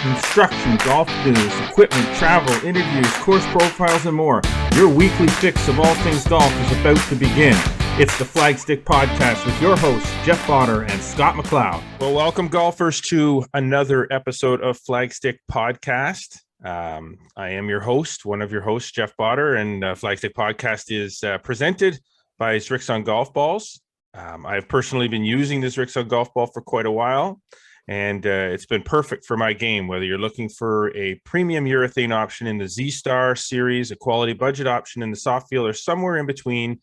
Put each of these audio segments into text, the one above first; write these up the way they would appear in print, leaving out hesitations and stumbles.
Instruction, golf news, equipment, travel, interviews, course profiles, and more. Your weekly fix of all things golf is about to begin. It's the Flagstick Podcast with your hosts, Jeff Botter and Scott McLeod. Well, welcome, golfers, to another episode of Flagstick Podcast. I am your host, one of your hosts, Jeff Botter, and Flagstick Podcast is presented by Srixon Golf Balls. I've personally been using this Srixon golf ball for quite a while, and it's been perfect for my game, whether you're looking for a premium urethane option in the Z-Star series, a quality budget option in the soft feel, or somewhere in between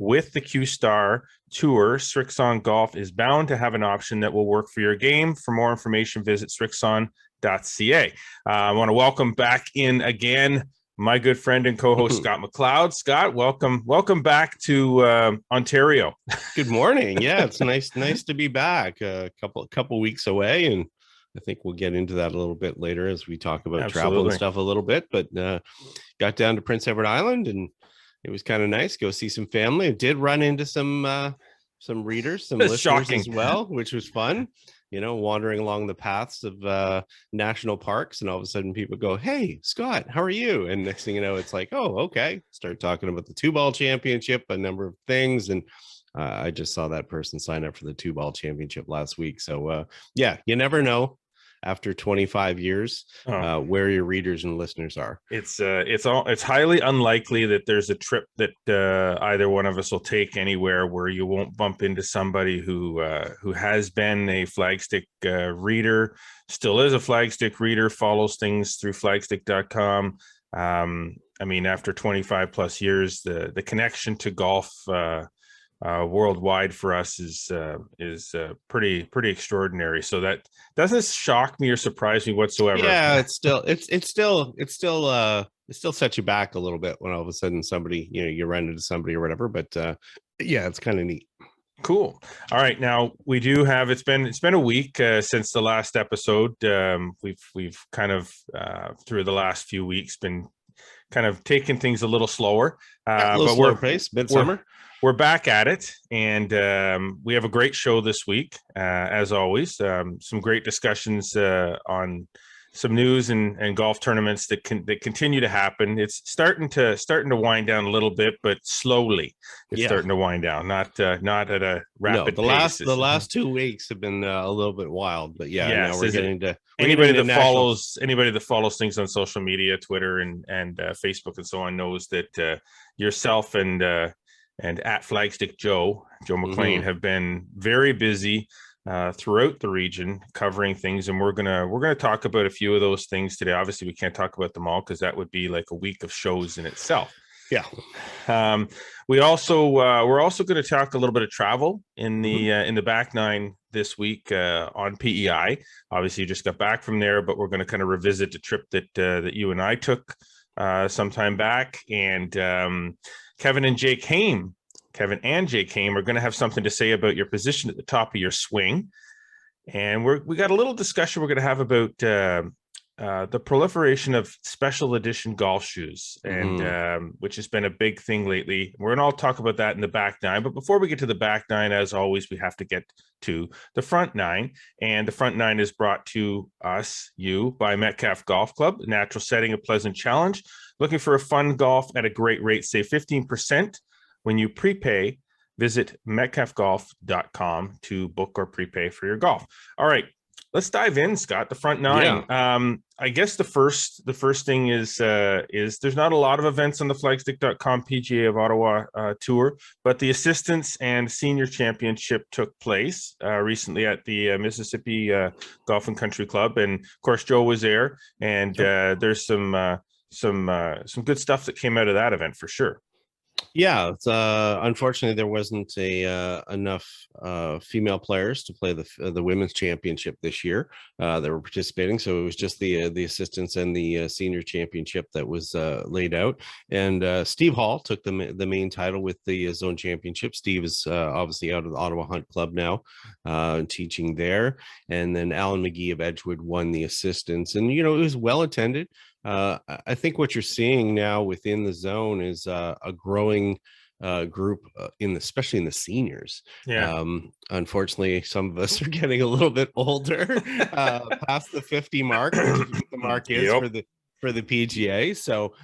with the Q-Star Tour. Srixon Golf is bound to have an option that will work for your game. For more information, visit srixon.ca. I want to welcome back in again my good friend and co-host Scott McLeod. Scott, welcome back to Ontario. Good morning. Yeah, it's nice to be back. A couple weeks away, and I think we'll get into that a little bit later as we talk about travel and stuff a little bit. But got down to Prince Edward Island, and it was kind of nice. Go see some family. I did run into some readers, some listeners as well, which was fun. You know, wandering along the paths of national parks, and all of a sudden people go, "Hey, Scott, how are you?" And next thing you know, it's like, "Oh, okay." Start talking about the 2-ball championship, a number of things, and I just saw that person sign up for the 2-ball championship last week. So yeah, you never know after 25 years where your readers and listeners are. It's highly unlikely that there's a trip that either one of us will take anywhere where you won't bump into somebody who has been a Flagstick reader, still is a Flagstick reader, follows things through flagstick.com. I mean, after 25 plus years, the connection to golf worldwide for us is pretty extraordinary. So that doesn't shock me or surprise me whatsoever. Yeah, it still sets you back a little bit when all of a sudden somebody, you run into somebody or whatever. But yeah, it's kind of neat. Cool. All right, now we do have it's been a week since the last episode. We've kind of through the last few weeks been kind of taking things a little slower, but slower pace, midsummer. We're back at it, and we have a great show this week, as always. Some great discussions on some news and golf tournaments that continue to happen. It's starting to wind down a little bit, but slowly it's starting to wind down. Not at a rapid pace. The last 2 weeks have been a little bit wild, but now we're getting to anybody that follows things on social media, Twitter and Facebook and so on knows that yourself and at Flagstick Joe McLean have been very busy throughout the region covering things, and we're gonna talk about a few of those things today. Obviously, we can't talk about them all because that would be like a week of shows in itself. Yeah. We're also going to talk a little bit of travel in the back nine this week on PEI. Obviously, you just got back from there, but we're going to kind of revisit the trip that you and I took some time back, and Kevin and Jake Haime are going to have something to say about your position at the top of your swing. And we got a little discussion we're going to have about the proliferation of special edition golf shoes, and which has been a big thing lately. We're going to all talk about that in the back nine. But before we get to the back nine, as always, we have to get to the front nine. And the front nine is brought to you by Metcalf Golf Club, a natural setting, a pleasant challenge. Looking for a fun golf at a great rate? Save 15% when you prepay. Visit metcalfgolf.com to book or prepay for your golf. All right, let's dive in, Scott. The front nine. Yeah. I guess the first thing is there's not a lot of events on the flagstick.com PGA of Ottawa tour, but the Assistants and Senior Championship took place recently at the Mississippi Golf and Country Club, and of course Joe was there, and there's some good stuff that came out of that event for sure. Yeah, it's unfortunately there wasn't enough female players to play the women's championship this year that were participating. So it was just the assistants and the senior championship that was laid out. And Steve Hall took the main title with the zone championship. Steve is obviously out of the Ottawa Hunt Club now, teaching there. And then Alan McGee of Edgewood won the assistants. And it was well attended. I think what you're seeing now within the zone is a growing group especially in the seniors. Yeah. Unfortunately, some of us are getting a little bit older, past the 50 mark, which is what the mark is Yep. for the PGA. So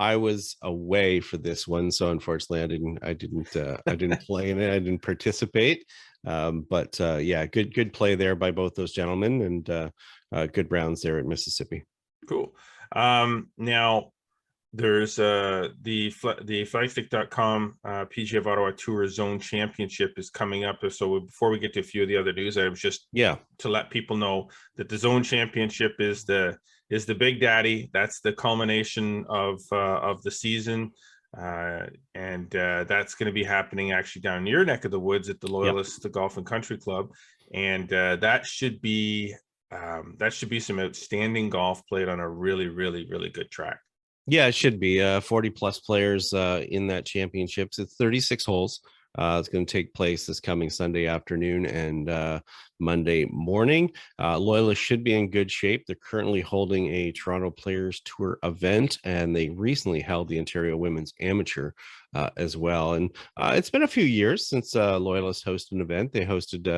I was away for this one, so unfortunately I didn't play in it. I didn't participate. But yeah, good play there by both those gentlemen, and good rounds there at Mississippi. Cool. Now there's the flagstick.com PGA of Ottawa Tour Zone Championship is coming up. So before we get to a few of the other news items, just to let people know that the Zone Championship is the big daddy. That's the culmination of the season. And that's going to be happening actually down in your neck of the woods at the Loyalist the Golf and Country Club. And that should be some outstanding golf played on a really, really, really good track. Yeah, it should be 40 plus players in that championships. It's 36 holes. It's going to take place this coming Sunday afternoon and Monday morning. Loyalists should be in good shape. They're currently holding a Toronto Players Tour event, and they recently held the Ontario Women's Amateur as well. And it's been a few years since Loyalists hosted an event. They hosted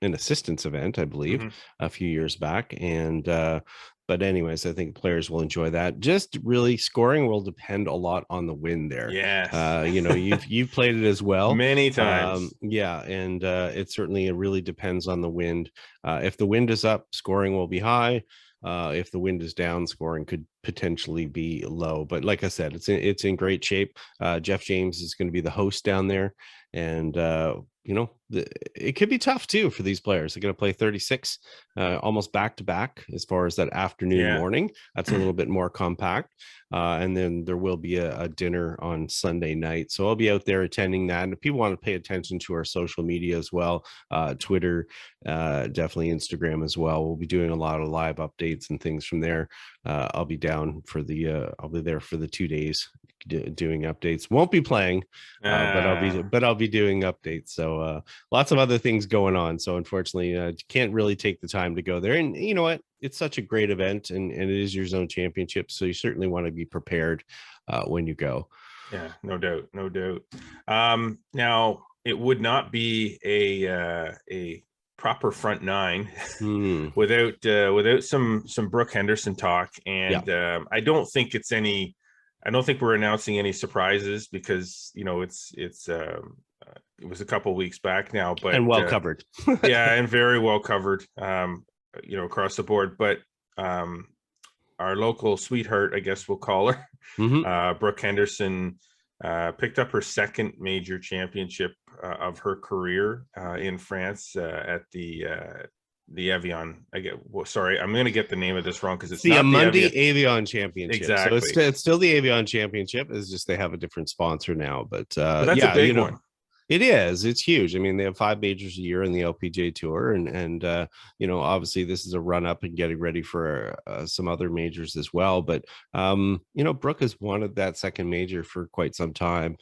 an assistance event, I believe, a few years back. And but anyways, I think players will enjoy that. Just really scoring will depend a lot on the wind there. Yes. You know, you've played it as well. Many times. Yeah. And it really depends on the wind. If the wind is up, scoring will be high. If the wind is down, scoring could potentially be low. But like I said, it's in great shape. Jeff James is going to be the host down there. And you know, it could be tough too for these players. They're going to play 36 almost back to back as far as that afternoon morning. That's a little bit more compact. And then there will be a dinner on Sunday night. So I'll be out there attending that. And if people want to pay attention to our social media as well, Twitter, definitely Instagram as well. We'll be doing a lot of live updates and things from there. I'll be down for I'll be there for the 2 days doing updates. Won't be playing, but I'll be doing updates. So lots of other things going on. So unfortunately, can't really take the time to go there. And you know what? It's such a great event, and it is your zone championship. So you certainly want to be prepared when you go. Yeah, no doubt. Now it would not be a proper front nine without some Brooke Henderson talk. And I don't think we're announcing any surprises because, you know, it was a couple of weeks back now, but and well covered. Yeah, and very well covered, you know, across the board. But our local sweetheart, I guess we'll call her, Brooke Henderson, picked up her second major championship of her career in France at the Evian. Sorry, I'm going to get the name of this wrong because it's the Amundi Evian Championship. Exactly. So it's still the Evian Championship. It's just they have a different sponsor now. But that's a big one. It is. It's huge. I mean, they have 5 majors a year in the LPGA Tour, and you know, obviously this is a run up and getting ready for some other majors as well. But you know, Brooke has wanted that second major for quite some time.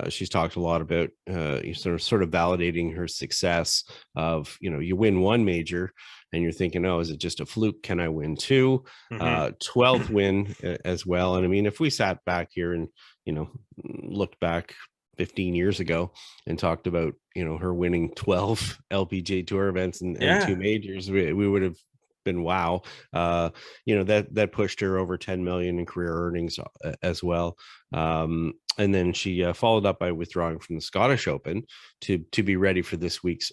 She's talked a lot about sort of validating her success of, you know, you win one major and you're thinking, oh, is it just a fluke? Can I win 2? 12th win as well. And I mean, if we sat back here and, you know, looked back 15 years ago and talked about, you know, her winning 12 LPGA Tour events and 2 majors, we would have been wow. You know, that pushed her over 10 million in career earnings as well. And then she followed up by withdrawing from the Scottish Open to be ready for this week's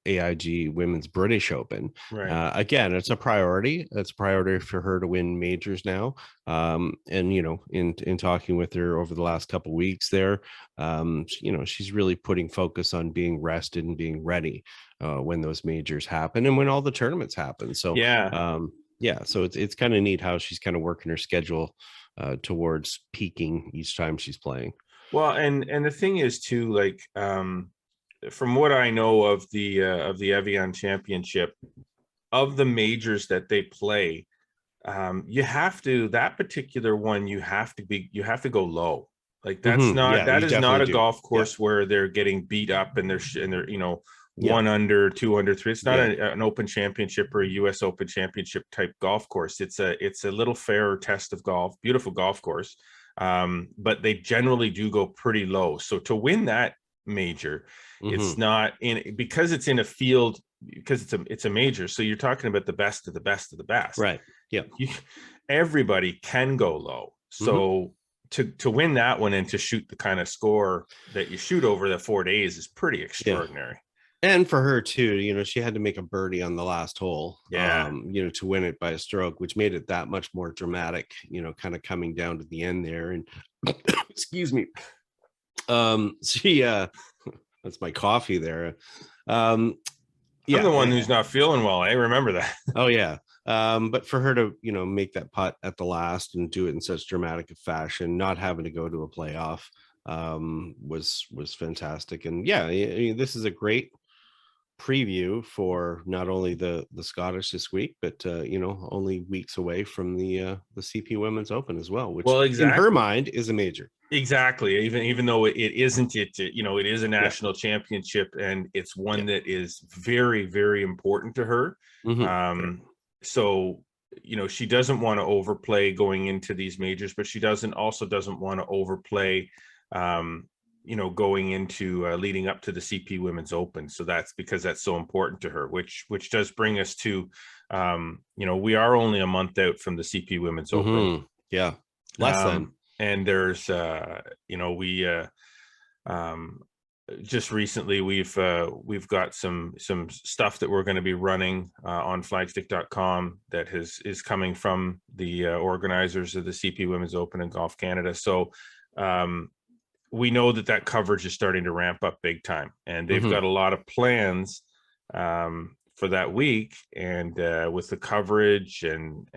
AIG Women's British Open. Right. Again, it's a priority. It's a priority for her to win majors now. And you know, in talking with her over the last couple of weeks there, you know, she's really putting focus on being rested and being ready when those majors happen and when all the tournaments happen. So so it's kind of neat how she's kind of working her schedule towards peaking each time she's playing. Well, and the thing is too, like from what I know of the Evian Championship, of the majors that they play, you have to, that particular one, you have to go low. Like that's that is not a golf course where they're getting beat up and they're you know, 1 under, 2 under, 3. It's not an Open Championship or a US Open Championship type golf course. It's a little fairer test of golf. Beautiful golf course, but they generally do go pretty low. So to win that major, it's not in, because it's in a field, because it's a major. So you're talking about the best of the best of the best. Right. Yeah. Everybody can go low. So to win that one and to shoot the kind of score that you shoot over the 4 days is pretty extraordinary. Yeah. And for her too, you know, she had to make a birdie on the last hole, you know, to win it by a stroke, which made it that much more dramatic, you know, kind of coming down to the end there. And excuse me. She that's my coffee there. I'm the one who's not feeling well. I remember that. Oh yeah. But for her to, you know, make that putt at the last and do it in such dramatic fashion, not having to go to a playoff, was fantastic. And yeah, this is a great preview for not only the Scottish this week, but you know, only weeks away from the CP Women's Open as well, which in her mind is a major. Exactly. Even though it isn't, you know, it is a national championship, and it's one that is very, very important to her. So, you know, she doesn't want to overplay going into these majors, but she also doesn't want to overplay, you know, going into leading up to the CP Women's Open. So that's because that's so important to her, which does bring us to, you know, we are only a month out from the CP Women's Open. Yeah. Less than. And there's, you know, we just recently we've got some stuff that we're going to be running on flagstick.com that is coming from the organizers of the CP Women's Open and Golf Canada. So we know that coverage is starting to ramp up big time, and they've got a lot of plans for that week, and with the coverage and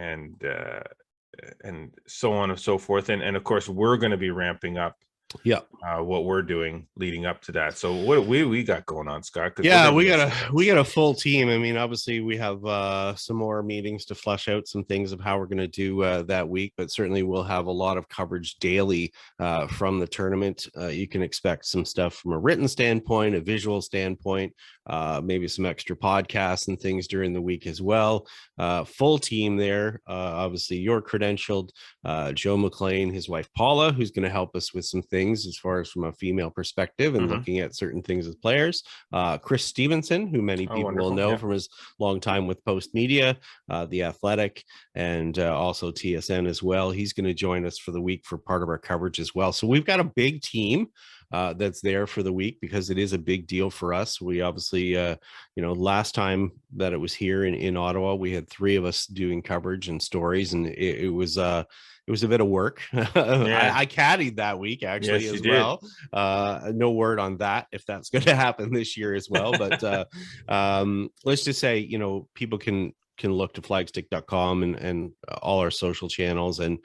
so on and so forth, and of course we're going to be ramping up what we're doing leading up to that. So what we got going on, Scott? Yeah, we got a full team. I mean, obviously we have some more meetings to flesh out some things of how we're going to do that week, but certainly we'll have a lot of coverage daily from the tournament. You can expect some stuff from a written standpoint, a visual standpoint, maybe some extra podcasts and things during the week as well. Full team there. Obviously you're credentialed, Joe McLean, his wife Paula, who's going to help us with some things as far as from a female perspective and looking at certain things as players. Chris Stevenson, who many people will know from his long time with Post Media, The Athletic, and also TSN as well. He's going to join us for the week for part of our coverage as well. So we've got a big team that's there for the week because it is a big deal for us. We obviously, you know, last time that it was here in Ottawa, we had 3 of us doing coverage and stories, and it was a bit of work. I caddied that week actually as well. No word on that if that's going to happen this year as well. But let's just say, you know, people can look to flagstick.com and all our social channels and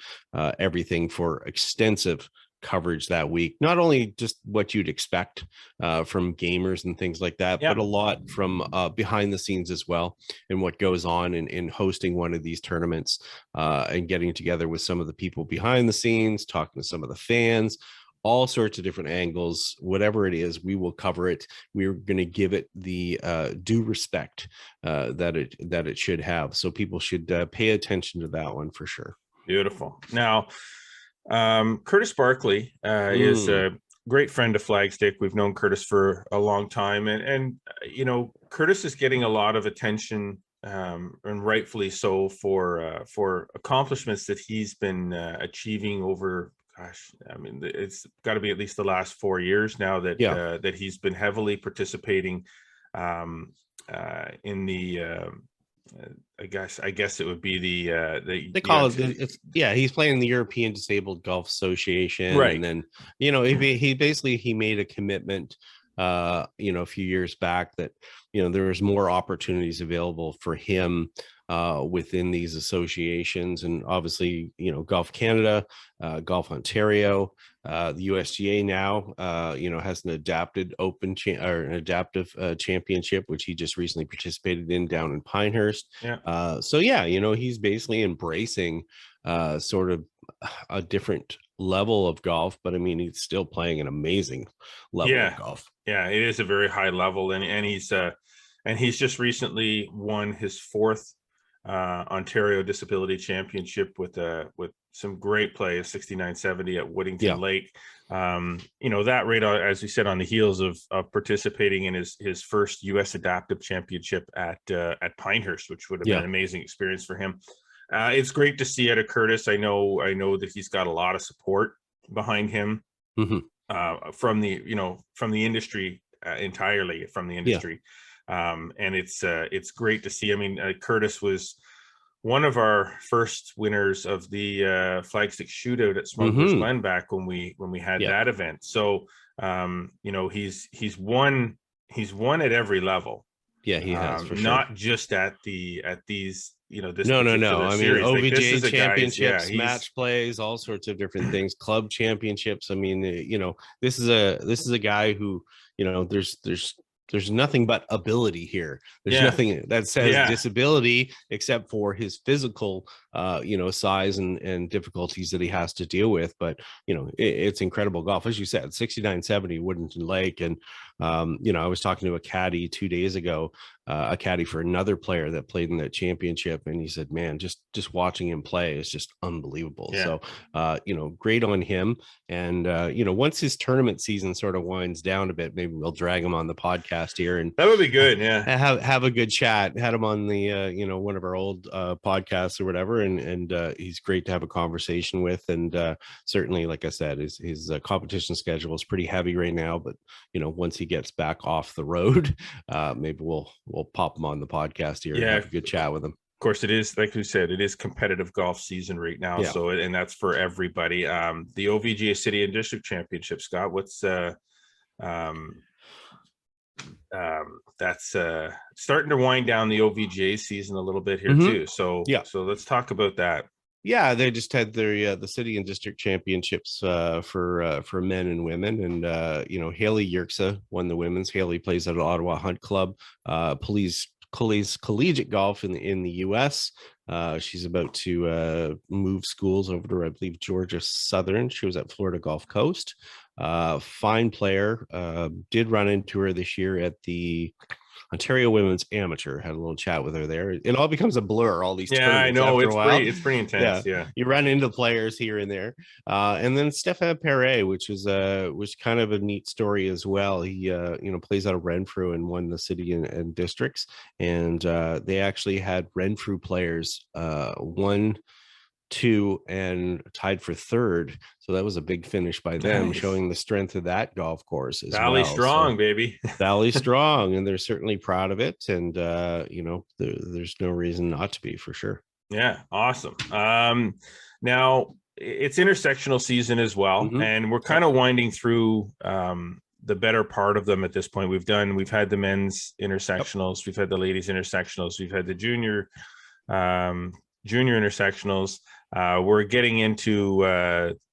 everything for extensive coverage that week. Not only just what you'd expect from gamers and things like that, but a lot from behind the scenes as well, and what goes on in hosting one of these tournaments and getting together with some of the people behind the scenes, talking to some of the fans, all sorts of different angles. Whatever it is, we will cover it. We're going to give it the due respect that it should have. So people should pay attention to that one for sure. Beautiful. Now, Curtis Barclay is a great friend of Flagstick. We've known Curtis for a long time, and you know, Curtis is getting a lot of attention, and rightfully so, for accomplishments that he's been achieving over, gosh, I mean, it's got to be at least the last 4 years now that that he's been heavily participating in the I guess it would be they call it. He's playing the European Disabled Golf Association, right? And then, you know, he basically made a commitment, you know, a few years back that, you know, there was more opportunities available for him within these associations, and obviously, you know, Golf Canada, Golf Ontario, the USGA now, you know, has an adapted adaptive championship, which he just recently participated in down in Pinehurst. So yeah, you know, he's basically embracing sort of a different level of golf, but I mean, he's still playing an amazing level of golf. Yeah, it is a very high level, and he's just recently won his 4th Ontario Disability Championship with some great play of 69-70 at Woodington Lake. That right, as we said, on the heels of participating in his first U.S. Adaptive Championship at Pinehurst, which would have been an amazing experience for him. It's great to see out of Curtis. I know that he's got a lot of support behind him from the industry, entirely from the industry. And it's great to see. I mean, Curtis was one of our first winners of the Flagstick shootout at Smugglers Glen back when we had that event. So he's won at every level. Yeah, he has, for sure. Not just at these this no. I mean, OVJ championships, match plays, all sorts of different things, club championships. I mean, this is a guy who, there's nothing but ability here. There's nothing that says disability except for his physical, size and difficulties that he has to deal with. But, it's incredible golf. As you said, 69-70 Woodington Lake. And, I was talking to a caddy 2 days ago, a caddy for another player that played in that championship. And he said, man, just watching him play is just unbelievable. So, great on him. And, once his tournament season sort of winds down a bit, maybe we'll drag him on the podcast here. And that would be good. Have a good chat. Had him on the, one of our old podcasts or whatever. And he's great to have a conversation with. And certainly, like I said, his competition schedule is pretty heavy right now. But, once he gets back off the road, maybe we'll pop him on the podcast here and have a good chat with him. Of course, it is, like we said, it is competitive golf season right now. So, and that's for everybody. The OVGA City and District Championship, Scott, what's that's starting to wind down the OVGA season a little bit here too. So let's talk about that. Yeah, they just had their the city and district championships for men and women, and Haley Yerxa won the women's. Haley plays at Ottawa Hunt Club, police collegiate golf in the U.S. She's about to move schools over to, I believe, Georgia Southern. She was at Florida Gulf Coast. Fine player. Did run into her this year at the Ontario Women's Amateur. Had a little chat with her there. It all becomes a blur, all these I know, it's pretty intense. You run into players here and there. And then Stefan Perret, which was kind of a neat story as well. He plays out of Renfrew and won the city and districts. And they actually had Renfrew players 1, 2, and tied for 3rd. So that was a big finish by them, showing the strength of that golf course as Valley well. Strong, baby. Valley Strong, and they're certainly proud of it. And there's no reason not to be, for sure. Yeah, awesome. Now it's intersectional season as well, and we're kind of winding through the better part of them at this point. We've had the men's intersectionals, we've had the ladies intersectionals, we've had the junior intersectionals. We're getting into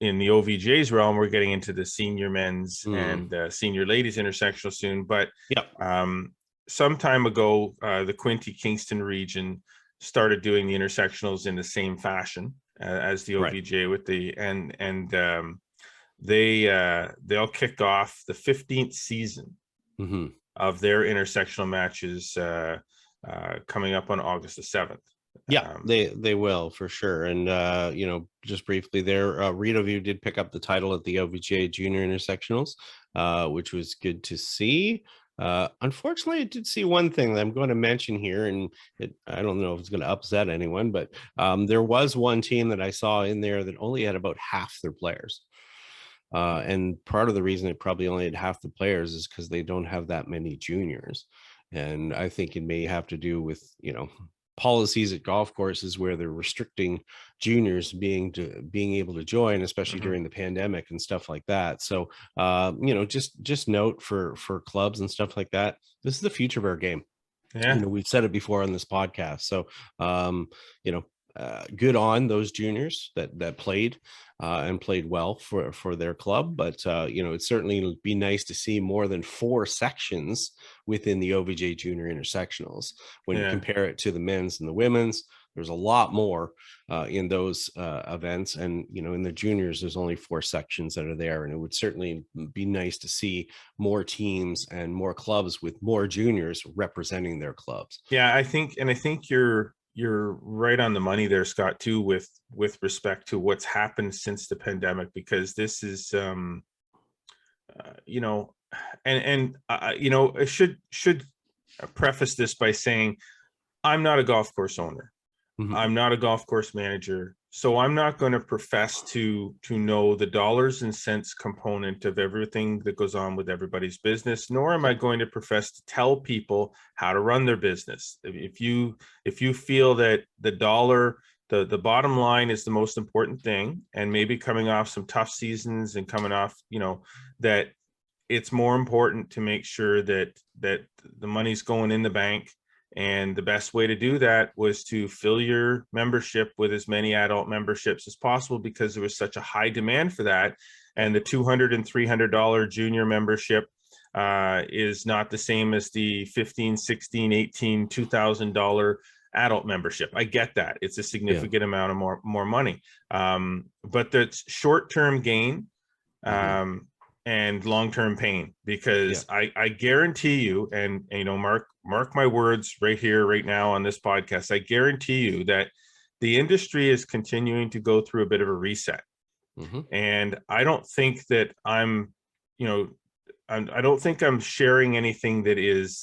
in the OVJ's realm, we're getting into the senior men's and senior ladies intersectional soon. But some time ago, the Quinte Kingston region started doing the intersectionals in the same fashion as the OVJ with the they'll kick off the 15th season of their intersectional matches coming up on August the 7th. They will, for sure. And just briefly there, Rideau did pick up the title at the OVJ junior intersectionals, which was good to see. Unfortunately, I did see one thing that I'm going to mention here, and I don't know if it's going to upset anyone, but there was one team that I saw in there that only had about half their players. And part of the reason it probably only had half the players is because they don't have that many juniors. And I think it may have to do with, policies at golf courses where they're restricting juniors being able to join, especially during the pandemic and stuff like that. So, just note for clubs and stuff like that, this is the future of our game. We've said it before on this podcast. So, good on those juniors that played and played well for their club. But, it'd certainly be nice to see more than 4 sections within the OVJ junior intersectionals. When you compare it to the men's and the women's, there's a lot more in those events. And, in the juniors, there's only 4 sections that are there. And it would certainly be nice to see more teams and more clubs with more juniors representing their clubs. Yeah, I think you're you're right on the money there, Scott, too, with respect to what's happened since the pandemic, because this is, you know, and you know, I should preface this by saying I'm not a golf course owner. Mhm. I'm not a golf course manager, so I'm not going to profess to know the dollars and cents component of everything that goes on with everybody's business, nor am I going to profess to tell people how to run their business. If you feel that the bottom line is the most important thing, and maybe coming off some tough seasons and coming off, you know, that it's more important to make sure that the money's going in the bank. And the best way to do that was to fill your membership with as many adult memberships as possible, because there was such a high demand for that. And the $200 and $300 junior membership is not the same as the $15, $16, $18, $2,000 adult membership. I get that. It's a significant amount of more money. But that's short-term gain. And long-term pain, because I guarantee you, and you know, mark my words right here, right now on this podcast, I guarantee you that the industry is continuing to go through a bit of a reset. And I don't think that I'm, you know, I don't think I'm sharing anything that is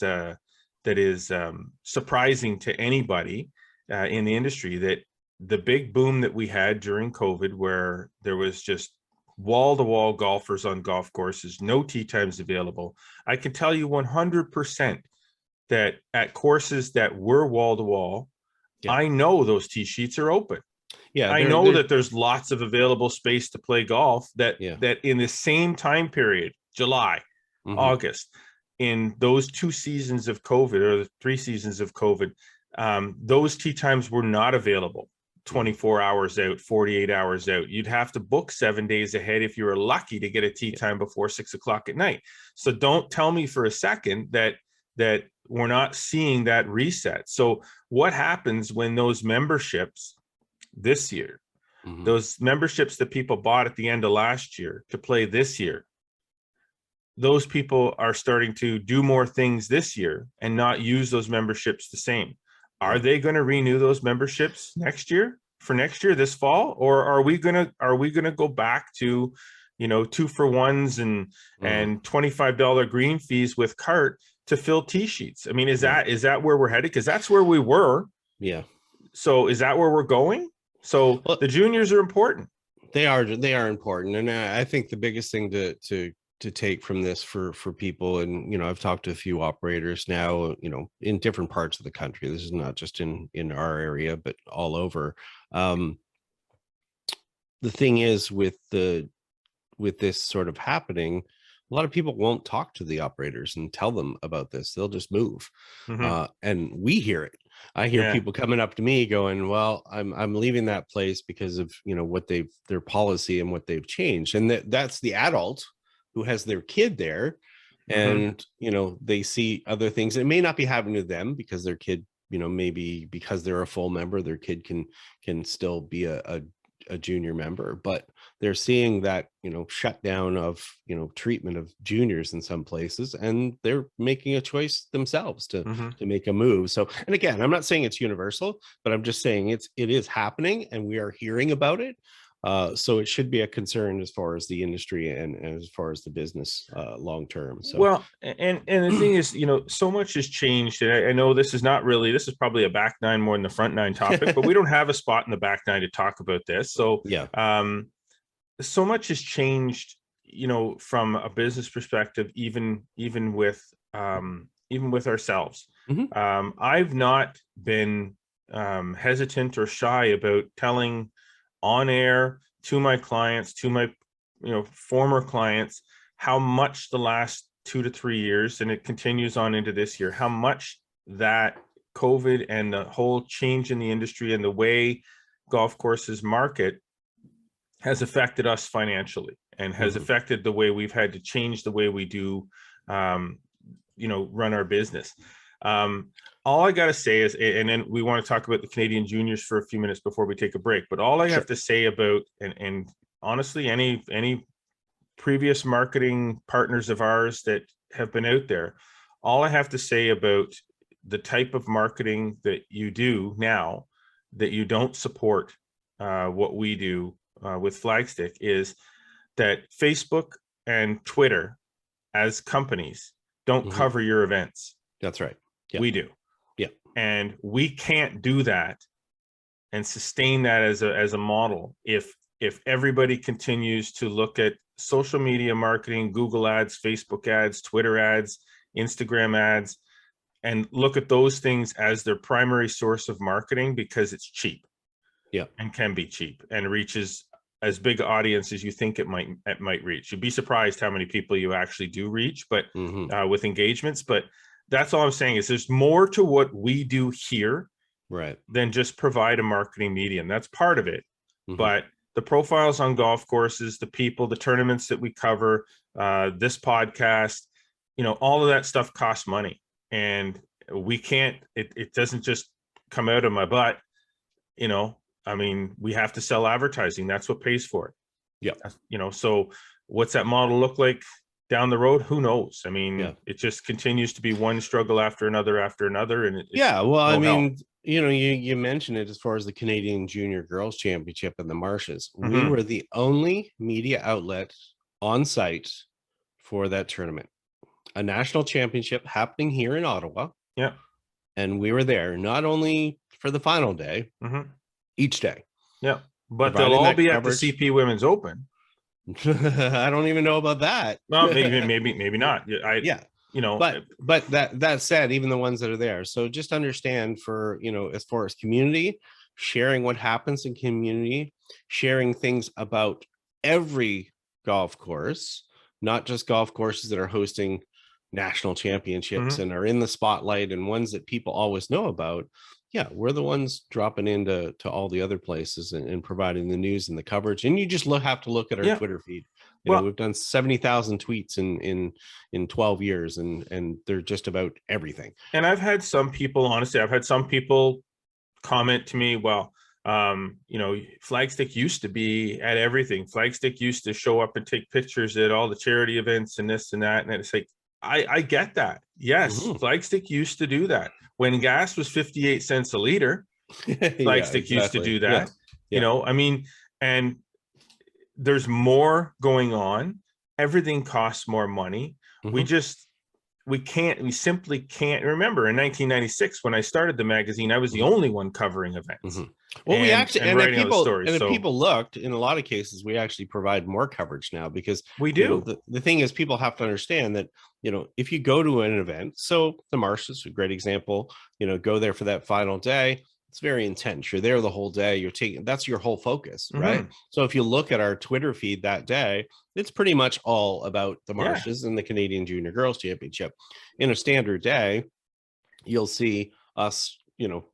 surprising to anybody in the industry, that the big boom that we had during COVID, where there was just wall-to-wall golfers on golf courses, no tee times available. I can tell you 100% that at courses that were wall-to-wall, I know those tee sheets are open. I know that there's lots of available space to play golf, that in the same time period, July, August, in those 2 seasons of COVID, or the 3 seasons of COVID, those tee times were not available 24 hours out, 48 hours out. You'd have to book 7 days ahead if you were lucky to get a tee time before 6 o'clock at night. So don't tell me for a second that we're not seeing that reset. So what happens when those memberships this year, those memberships that people bought at the end of last year to play this year, those people are starting to do more things this year and not use those memberships the same. Are they going to renew those memberships next year, this fall, or are we going to go back to, you know, 2-for-1s and $25 green fees with cart to fill tee sheets? I mean, is that where we're headed? Because that's where we were. Yeah. So is that where we're going? So the juniors are important. They are important, and I think the biggest thing to take from this for people, and you know, I've talked to a few operators now, you know, in different parts of the country. This is not just in our area, but all over. The thing is, with this sort of happening, a lot of people won't talk to the operators and tell them about this. They'll just move. And we hear it. I hear people coming up to me going, well, I'm leaving that place because of, you know, what their policy and what they've changed. And that's the adult who has their kid there, and you know, they see other things. It may not be happening to them because their kid, you know, maybe because they're a full member, their kid can still be a junior member, but they're seeing that, you know, shutdown of, you know, treatment of juniors in some places, and they're making a choice themselves to make a move. So, and again, I'm not saying it's universal, but I'm just saying it is happening, and we are hearing about it. So it should be a concern as far as the industry and as far as the business long term. So, well, and the thing is, you know, so much has changed. And I know this is probably a back nine more than the front nine topic, but we don't have a spot in the back nine to talk about this. So so much has changed, you know, from a business perspective, even with ourselves. I've not been hesitant or shy about telling on air to my clients, to my, you know, former clients, how much the last 2 to 3 years, and it continues on into this year, how much that COVID and the whole change in the industry and the way golf courses market has affected us financially, and has affected the way we've had to change the way we do, you know, run our business. All I got to say is, and then we want to talk about the Canadian juniors for a few minutes before we take a break, but all I have to say about, and honestly, any previous marketing partners of ours that have been out there, all I have to say about the type of marketing that you do now, that you don't support what we do with Flagstick, is that Facebook and Twitter as companies don't cover your events. That's right. Yeah. We do. Yeah. And we can't do that and sustain that as a model if everybody continues to look at social media marketing, Google ads, Facebook ads, Twitter ads, Instagram ads, and look at those things as their primary source of marketing because it's cheap. Yeah. And can be cheap and reaches as big audience as you think it might reach. You'd be surprised how many people you actually do reach, but with engagements. But that's all I'm saying is there's more to what we do here, right, than just provide a marketing medium. That's part of it. But the profiles on golf courses, the people, the tournaments that we cover, this podcast, all of that stuff costs money, and we can't. It doesn't just come out of my butt. I mean, we have to sell advertising. That's what pays for it. Yeah. So what's that model look like down the road? Who knows? I mean, it just continues to be one struggle after another. And I mean, you mentioned it as far as the Canadian Junior Girls Championship in the Marshes. We were the only media outlet on site for that tournament. A national championship happening here in Ottawa. Yeah. And we were there not only for the final day, each day. Yeah. But they'll all be at the CP Women's Open. I don't even know about that. Well, maybe not. But that said, even the ones that are there. So just understand for, as far as community, sharing what happens in community, sharing things about every golf course, not just golf courses that are hosting national championships and are in the spotlight and ones that people always know about. Yeah, we're the ones dropping into all the other places and providing the news and the coverage. And you just have to look at our Twitter feed. We've done 70,000 tweets in 12 years, and they're just about everything. And I've had some people, honestly, comment to me, well, Flagstick used to be at everything. Flagstick used to show up and take pictures at all the charity events and this and that. And it's like, I get that. Yes, Flagstick used to do that. When gas was 58 cents a liter, Flagstick used to do that. I mean, and there's more going on. Everything costs more money. We simply can't. Remember in 1996, when I started the magazine, I was the only one covering events. Well, if people looked, in a lot of cases, we actually provide more coverage now because we do. The thing is, people have to understand that, if you go to an event, so the Marsh is a great example, go there for that final day. It's very intense. You're there the whole day. That's your whole focus, right? So if you look at our Twitter feed that day, it's pretty much all about the Marshes and the Canadian Junior Girls Championship. In a standard day, you'll see us,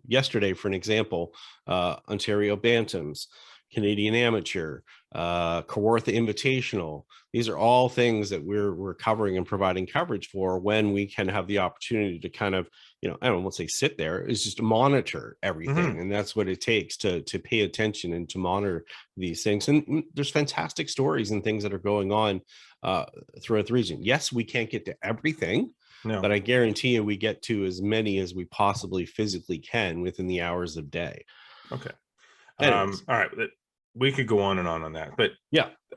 yesterday, for an example, Ontario Bantams, Canadian Amateur, Kawartha Invitational. These are all things that we're covering and providing coverage for when we can have the opportunity to kind of, I don't want to say sit there, is just monitor everything. And that's what it takes to pay attention and to monitor these things. And there's fantastic stories and things that are going on throughout the region. Yes, we can't get to everything. No. But I guarantee you we get to as many as we possibly physically can within the hours of day. Okay. All right. We could go on that. But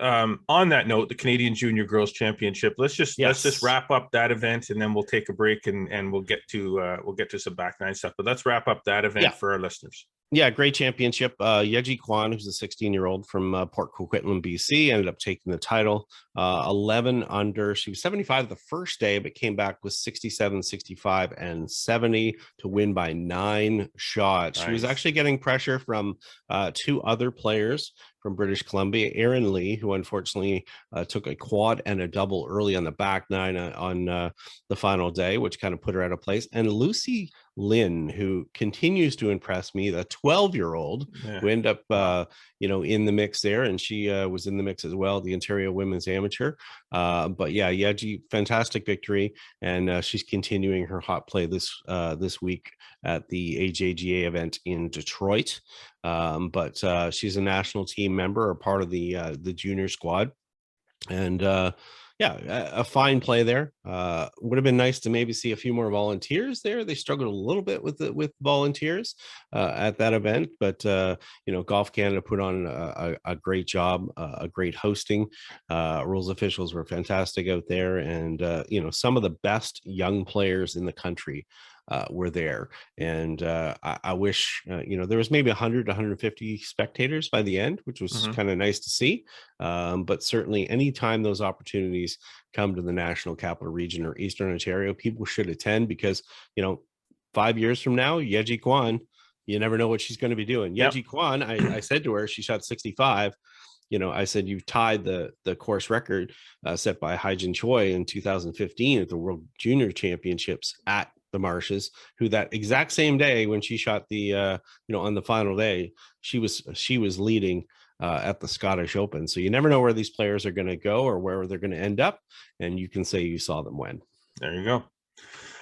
on that note, the Canadian Junior Girls Championship, let's just wrap up that event, and then we'll take a break and we'll get to some back nine stuff. But let's wrap up that event for our listeners. Yeah, great championship. Yeji Kwan, who's a 16-year-old from Port Coquitlam, BC, ended up taking the title. 11 under. She was 75 the first day, but came back with 67, 65, and 70 to win by 9 shots. Nice. She was actually getting pressure from 2 other players from British Columbia, Erin Lee, who unfortunately took a quad and a double early on the back nine on the final day, which kind of put her out of place. And Lucy Lynn, who continues to impress me, the 12-year-old who ended up, in the mix there. And she was in the mix as well, the Ontario Women's Amateur. But yeah, Yeji, fantastic victory. And she's continuing her hot play this week at the AJGA event in Detroit. But she's a national team member or part of the junior squad. And a fine play there. Would have been nice to maybe see a few more volunteers there. They struggled a little bit with volunteers at that event, but Golf Canada put on a great job, a great hosting. Rules officials were fantastic out there, and some of the best young players in the country were there. And I wish, there was maybe 100 to 150 spectators by the end, which was kind of nice to see. But certainly anytime those opportunities come to the National Capital Region or Eastern Ontario, people should attend, because, 5 years from now, Yeji Kwan, you never know what she's going to be doing. Yep. Yeji Kwan, I said to her, she shot 65. I said, you've tied the course record set by Haijin Choi in 2015 at the World Junior Championships at the Marshes, who that exact same day when she shot the on the final day, she was leading at the Scottish Open. So you never know where these players are going to go or where they're going to end up, and you can say you saw them win. There you go.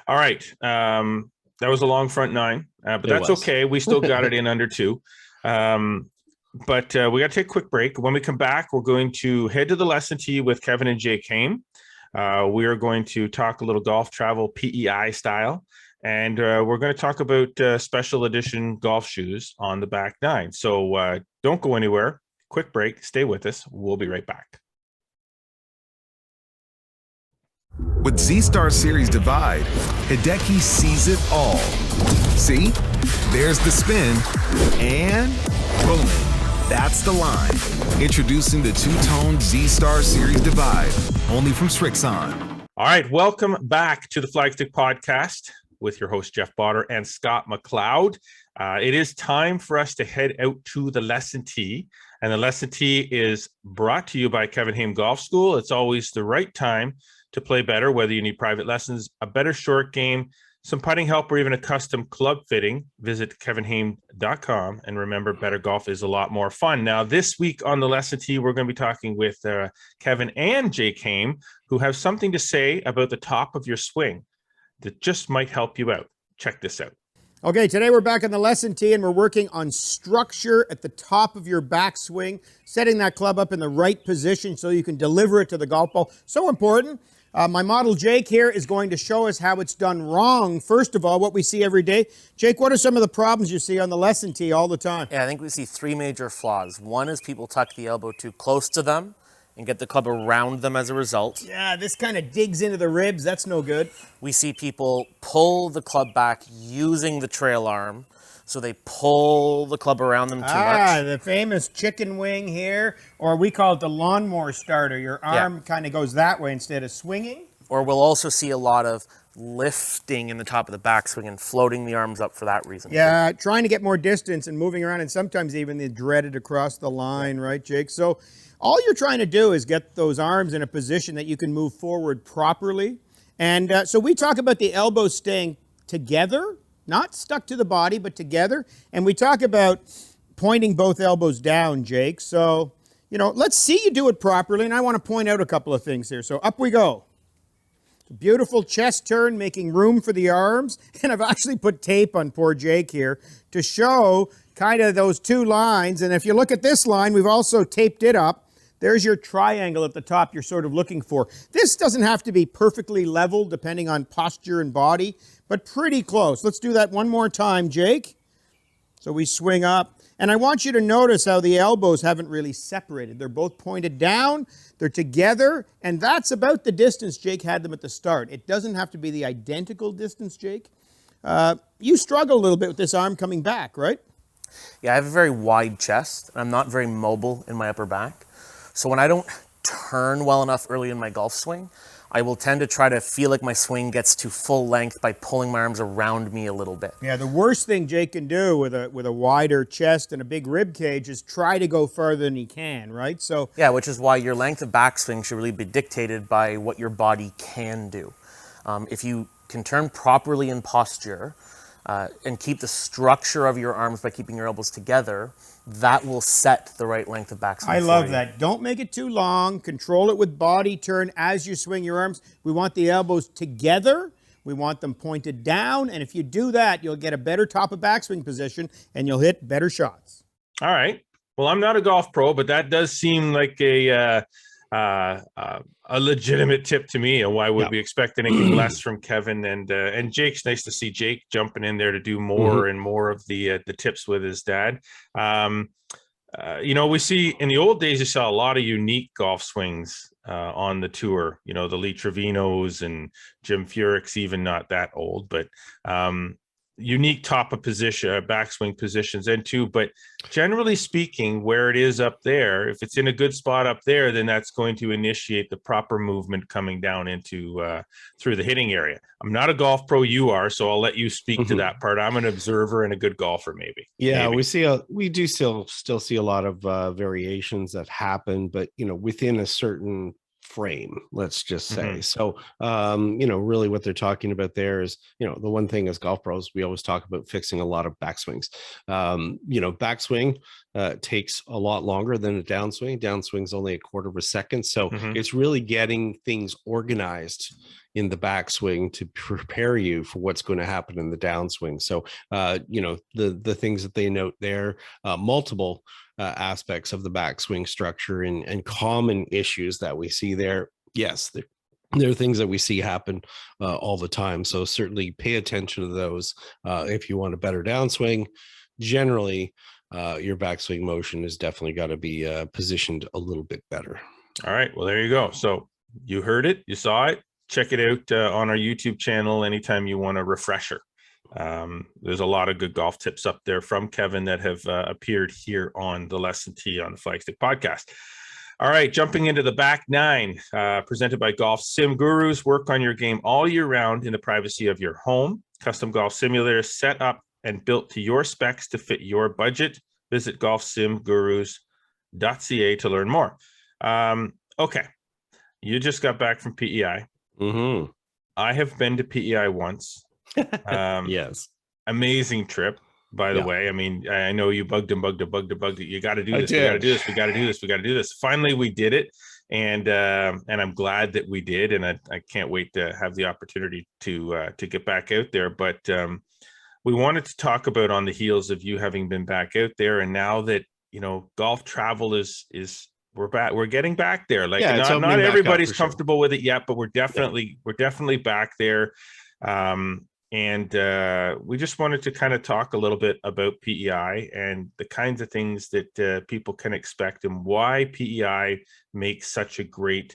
All right, that was a long front nine, but that's okay. We still got it in under 2. But we got to take a quick break. When we come back, we're going to head to the lesson tee with Kevin and Jake Haime. We are going to talk a little golf travel PEI style, and we're going to talk about special edition golf shoes on the back nine. So don't go anywhere. Quick break. Stay with us. We'll be right back. With Z-Star Series Divide, Hideki sees it all. See? There's the spin, and boom. That's the line. Introducing the two-tone Z-Star Series Divide, only from Strixon. All right, welcome back to the Flagstick podcast with your host, Jeff Botter and Scott McLeod. It is time for us to head out to the lesson tee, and the lesson tee is brought to you by Kevin Haime Golf School. It's always the right time to play better, whether you need private lessons, a better short game, some putting help, or even a custom club fitting. Visit kevinhaime.com, and remember, better golf is a lot more fun. Now, this week on the lesson tee, we're going to be talking with Kevin and Jake Haime, who have something to say about the top of your swing that just might help you out. Check this out. Okay, today we're back on the lesson tee, and we're working on structure at the top of your backswing, setting that club up in the right position so you can deliver it to the golf ball. So important. My model Jake here is going to show us how it's done wrong. First of all, what we see every day. Jake, what are some of the problems you see on the lesson tee all the time? Yeah, I think we see 3 major flaws. One is people tuck the elbow too close to them and get the club around them as a result. Yeah, this kind of digs into the ribs. That's no good. We see people pull the club back using the trail arm. So they pull the club around them too much. The famous chicken wing here, or we call it the lawnmower starter. Your arm kind of goes that way instead of swinging. Or we'll also see a lot of lifting in the top of the backswing and floating the arms up for that reason. Yeah, trying to get more distance and moving around, and sometimes even the dreaded across the line, right, Jake? So all you're trying to do is get those arms in a position that you can move forward properly. And so we talk about the elbows staying together, not stuck to the body, but together. And we talk about pointing both elbows down, Jake. So, let's see you do it properly. And I want to point out a couple of things here. So up we go. Beautiful chest turn, making room for the arms. And I've actually put tape on poor Jake here to show kind of those 2 lines. And if you look at this line, we've also taped it up. There's your triangle at the top you're sort of looking for. This doesn't have to be perfectly level depending on posture and body, but pretty close. Let's do that one more time, Jake. So we swing up. And I want you to notice how the elbows haven't really separated. They're both pointed down, they're together, and that's about the distance Jake had them at the start. It doesn't have to be the identical distance, Jake. You struggle a little bit with this arm coming back, right? Yeah, I have a very wide chest, and I'm not very mobile in my upper back. So when I don't turn well enough early in my golf swing, I will tend to try to feel like my swing gets to full length by pulling my arms around me a little bit. Yeah, the worst thing Jake can do with a wider chest and a big rib cage is try to go farther than he can, right? So yeah, which is why your length of backswing should really be dictated by what your body can do. If you can turn properly in posture and keep the structure of your arms by keeping your elbows together, that will set the right length of backswing. I love that. Don't make it too long. Control it with body turn as you swing your arms. We want the elbows together. We want them pointed down. And if you do that, you'll get a better top of backswing position and you'll hit better shots. All right. Well, I'm not a golf pro, but that does seem like a a legitimate tip to me. And why would Yeah. we expect anything less from Kevin and Jake's? Nice to see Jake jumping in there to do more and more of the tips with his dad. We see in the old days, you saw a lot of unique golf swings on the tour, the Lee Trevinos and Jim Furyk's, even not that old, but unique top of position, backswing positions into. But generally speaking, where it is up there, if it's in a good spot up there, then that's going to initiate the proper movement coming down into through the hitting area. I'm not a golf pro, you are, so I'll let you speak to that part. I'm an observer and a good golfer, maybe. Yeah, we do still see a lot of variations that happen, but within a certain frame, let's just say. So really what they're talking about there is, the one thing as golf pros, we always talk about fixing a lot of backswings. Backswing takes a lot longer than a downswing. Downswing's only a quarter of a second. So it's really getting things organized in the backswing to prepare you for what's going to happen in the downswing. So, the things that they note there, multiple aspects of the backswing structure and common issues that we see there. Yes, there are things that we see happen all the time. So certainly pay attention to those. If you want a better downswing, generally your backswing motion has definitely got to be positioned a little bit better. All right. Well, there you go. So you heard it, you saw it. Check it out on our YouTube channel anytime you want a refresher. There's a lot of good golf tips up there from Kevin that have appeared here on the Lesson T on the Flagstick podcast. All right, jumping into the back nine, presented by Golf Sim Gurus. Work on your game all year round in the privacy of your home. Custom golf simulators set up and built to your specs to fit your budget. Visit golfsimgurus.ca to learn more. Okay, you just got back from PEI. I have been to PEI once. Yes. Amazing trip, by the way. I mean, I know you bugged him. You got to do this. We got to do this. We got to do this. We got to do this. Finally, we did it. And I'm glad that we did. And I can't wait to have the opportunity to get back out there. But we wanted to talk about, on the heels of you having been back out there, and now that, golf travel is we're getting back there. Like, not everybody's comfortable with it yet, but we're definitely back there. And we just wanted to kind of talk a little bit about PEI and the kinds of things that people can expect, and why PEI makes such a great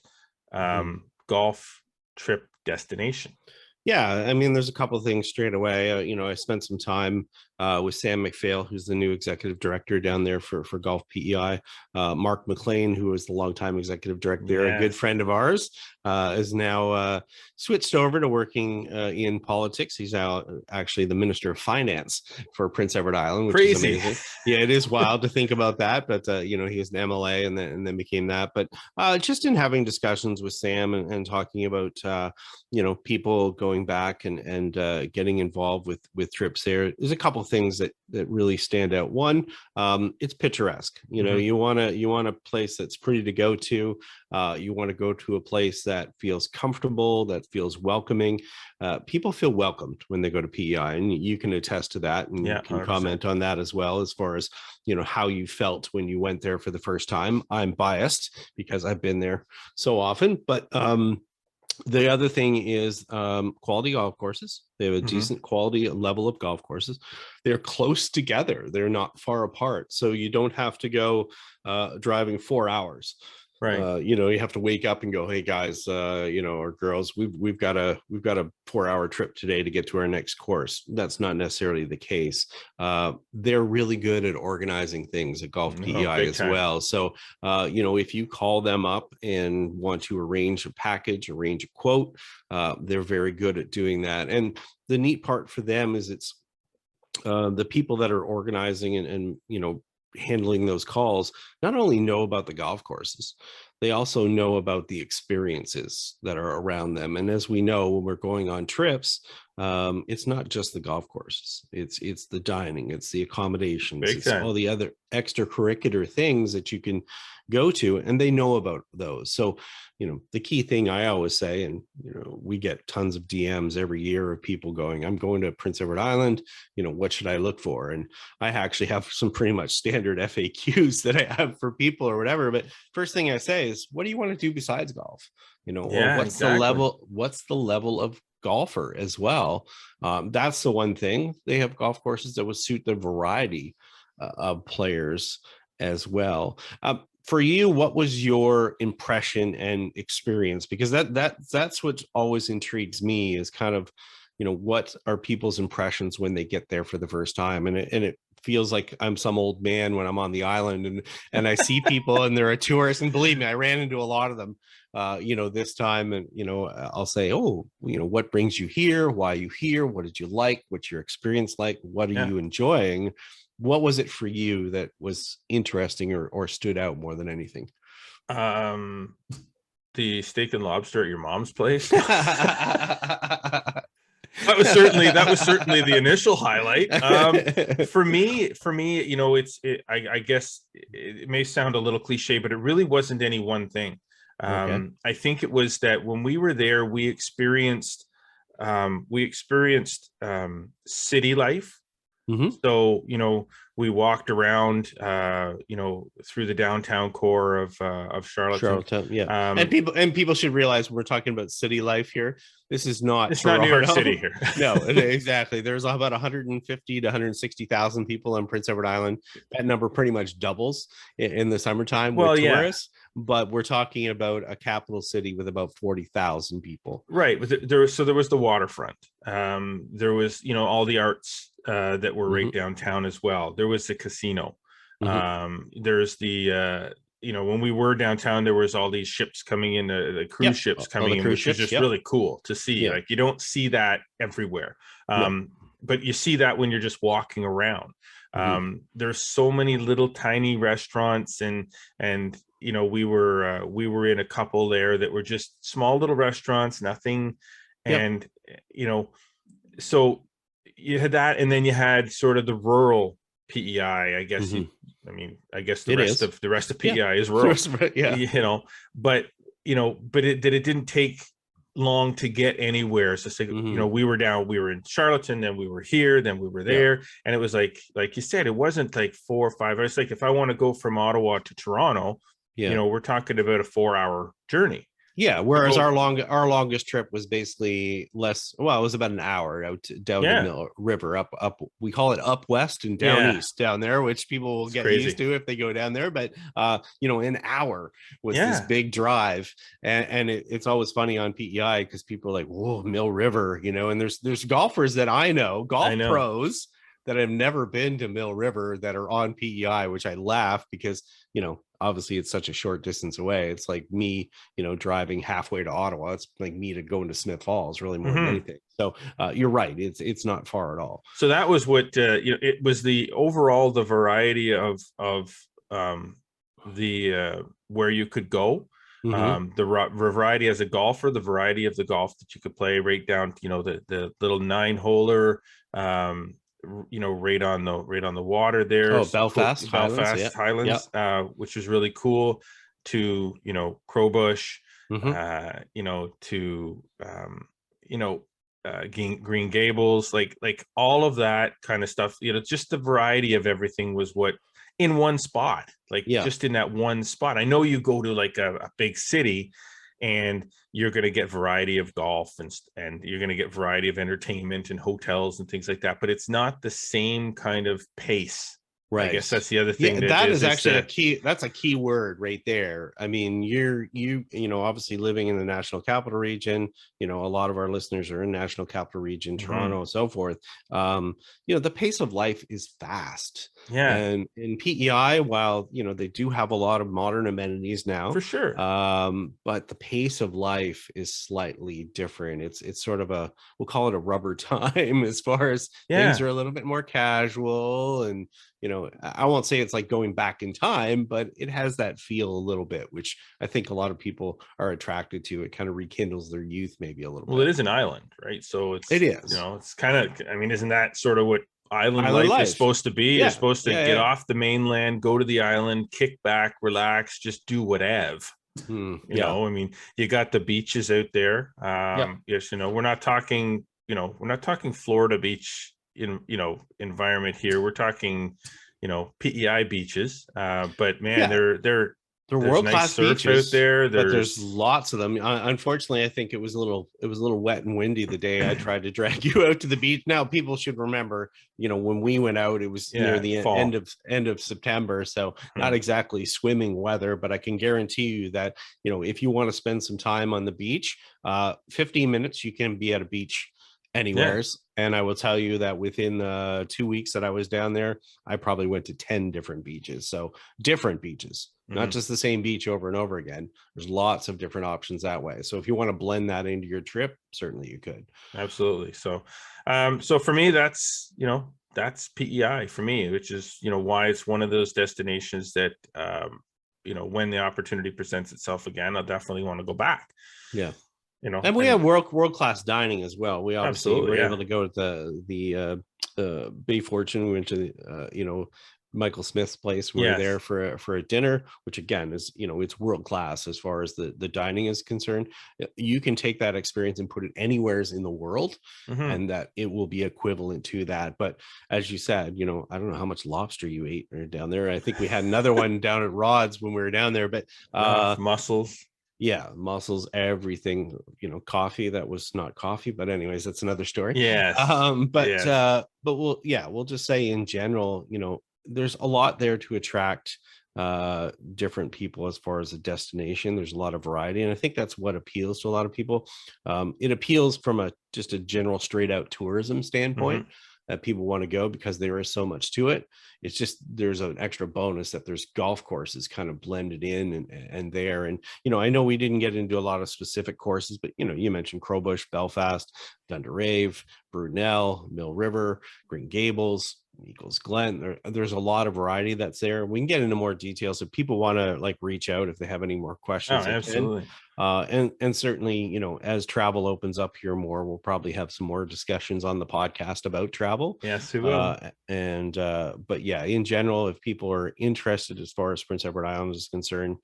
golf trip destination. Yeah, I mean, there's a couple of things straight away. I spent some time with Sam McPhail, who's the new executive director down there for Golf PEI. Mark McLean, who was the longtime executive director, a good friend of ours, is now switched over to working in politics. He's now actually the Minister of Finance for Prince Edward Island, which is amazing. Yeah, it is wild to think about that, but he was an MLA and then became that. But just in having discussions with Sam and talking about people going back and getting involved with trips there, there's a couple of things that really stand out. One, it's picturesque. You want a place that's pretty to go to. You want to go to a place that feels comfortable, that feels welcoming. People feel welcomed when they go to PEI, and you can attest to that, and you can 100%. Comment on that as well, as far as how you felt when you went there for the first time. I'm biased because I've been there so often, but the other thing is quality golf courses. They have a decent quality level of golf courses. They're close together. They're not far apart. So you don't have to go driving 4 hours. Right. You have to wake up and go, hey guys, or girls, we've got a 4-hour trip today to get to our next course. That's not necessarily the case. They're really good at organizing things at Golf PEI as well. So, if you call them up and want to arrange a package, arrange a quote, they're very good at doing that. And the neat part for them is it's the people that are organizing and handling those calls not only know about the golf courses, they also know about the experiences that are around them. And as we know, when we're going on trips, it's not just the golf courses. It's the dining, it's the accommodations, it's all the other extracurricular things that you can go to, and they know about those. So, the key thing I always say, and, we get tons of DMs every year of people going, I'm going to Prince Edward Island, what should I look for? And I actually have some pretty much standard FAQs that I have for people or whatever. But first thing I say is, what do you want to do besides golf? or what's exactly. the level of golfer as well. That's the one thing. They have golf courses that would suit the variety of players as well. For you, what was your impression and experience? Because that's what always intrigues me, is kind of, what are people's impressions when they get there for the first time? And it feels like I'm some old man when I'm on the island and I see people and they're a tourist. And believe me, I ran into a lot of them, this time. And, I'll say, oh, what brings you here? Why are you here? What did you like? What's your experience like? What are you enjoying? What was it for you that was interesting or stood out more than anything? The steak and lobster at your mom's place. That was certainly the initial highlight. For me, I guess it may sound a little cliche, but it really wasn't any one thing. I think it was that when we were there, we experienced city life. So, we walked around, through the downtown core of Charlottetown. Yeah. And people should realize we're talking about city life here. This is not. It's not New York City here. No, exactly. There's about 150 to 160,000 people on Prince Edward Island. That number pretty much doubles in the summertime with tourists. But we're talking about a capital city with about 40,000 people. Right. There was the waterfront. There was, all the arts that were right downtown as well. There was the casino. There's the, when we were downtown, there was all these ships coming in, the cruise ships coming in, which is just really cool to see. Like, you don't see that everywhere. But you see that when you're just walking around. There's so many little tiny restaurants and we were in a couple there that were just small little restaurants, nothing. And, so you had that, and then you had sort of the rural PEI, I guess. I guess the rest of PEI is rural, but it didn't take long to get anywhere. So we were in Charlottetown, then we were here, then we were there. And it was like you said, it wasn't like 4 or 5 hours. Like if I want to go from Ottawa to Toronto, we're talking about a 4-hour journey. Yeah, whereas our longest trip was basically less. Well, it was about an hour out down the Mill River, up. We call it up west and down east down there, which people will get used to if they go down there. But an hour was this big drive, and it's always funny on PEI because people are like, "Whoa, Mill River," and there's golfers that I know, pros that have never been to Mill River that are on PEI, which I laugh because obviously it's such a short distance away. It's like me, driving halfway to Ottawa. It's like me to go into Smith Falls, really, more than anything. So you're right. It's not far at all. So that was what, it was the overall, the variety of the where you could go. The variety as a golfer, the variety of the golf that you could play right down, the little 9-holer, right on the water there. Belfast Highlands, which was really cool, to Crowbush, to Green Gables, like all of that kind of stuff. Just the variety of everything was what in one spot, just in that one spot. I know you go to like a big city and you're going to get variety of golf and you're going to get variety of entertainment and hotels and things like that, but it's not the same kind of pace. Right. I guess that's the other thing. That is actually a key. That's a key word right there. I mean, you obviously living in the National Capital Region, a lot of our listeners are in National Capital Region, Toronto, and so forth. The pace of life is fast. Yeah. And in PEI, while, they do have a lot of modern amenities now, for sure. But the pace of life is slightly different. It's sort of we'll call it a rubber time as far as things are a little bit more casual. And, I won't say it's like going back in time, but it has that feel a little bit, which I think a lot of people are attracted to. It kind of rekindles their youth maybe a little bit. Well, it is an island, right? So it is. It's kind of, isn't that sort of what island life is supposed to be? You're supposed to get off the mainland, go to the island, kick back, relax, just do whatever. You got the beaches out there. Yes, we're not talking Florida beach environment here. We're talking PEI beaches, but man, they're They're There's world nice class surf beaches out there. but there's lots of them. Unfortunately, I think it was a little wet and windy the day I tried to drag you out to the beach. Now, people should remember, when we went out, it was near the fall. end of September, so not exactly swimming weather. But I can guarantee you that if you want to spend some time on the beach, 15 minutes you can be at a beach anywheres. And I will tell you that within 2 weeks that I was down there, I probably went to 10 different beaches. So different beaches, not just the same beach over and over again. There's lots of different options that way. So if you want to blend that into your trip, certainly you could. Absolutely. So, so for me, that's PEI for me, which is, why it's one of those destinations that, when the opportunity presents itself again, I'll definitely want to go back. Yeah. And we have world class dining as well. We obviously were able to go to the Bay Fortune. We went to Michael Smith's place. We were there for a dinner, which again is it's world class as far as the dining is concerned. You can take that experience and put it anywhere in the world, and that it will be equivalent to that. But as you said, I don't know how much lobster you ate down there. I think we had another one down at Rod's when we were down there, but mussels. Yeah, mussels, everything, coffee that was not coffee, but anyways, that's another story. Yes. But we'll just say in general, there's a lot there to attract different people as far as a destination. There's a lot of variety, and I think that's what appeals to a lot of people. It appeals from just a general straight out tourism standpoint. That people want to go because there is so much to it. It's just there's an extra bonus that there's golf courses kind of blended in and there. And I know we didn't get into a lot of specific courses, but you mentioned Crowbush, Belfast, Dunderave, Brunel, Mill River, Green Gables, Eagles Glen. There's a lot of variety that's there. We can get into more details if people want to reach out if they have any more questions. Absolutely. And certainly, as travel opens up here more, we'll probably have some more discussions on the podcast about travel. Yes, we will. But yeah, in general, if people are interested as far as Prince Edward Island is concerned,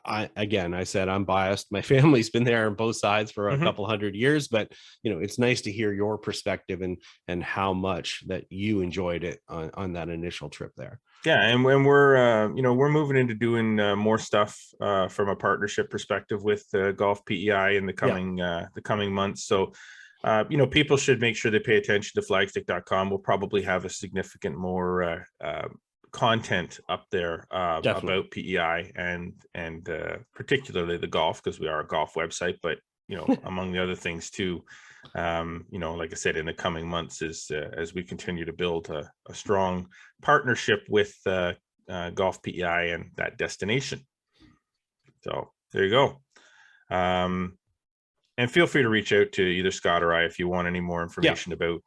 I said I'm biased. My family's been there on both sides for a couple hundred years, but it's nice to hear your perspective and how much that you enjoyed it on that initial trip there. Yeah, and when we're moving into doing more stuff from a partnership perspective with Golf PEI in the coming months. So people should make sure they pay attention to flagstick.com. We'll probably have a significant more content up there about PEI and particularly the golf, because we are a golf website, but among the other things too, like I said, in the coming months as we continue to build a strong partnership with Golf PEI and that destination. So there you go. And feel free to reach out to either Scott or I if you want any more information about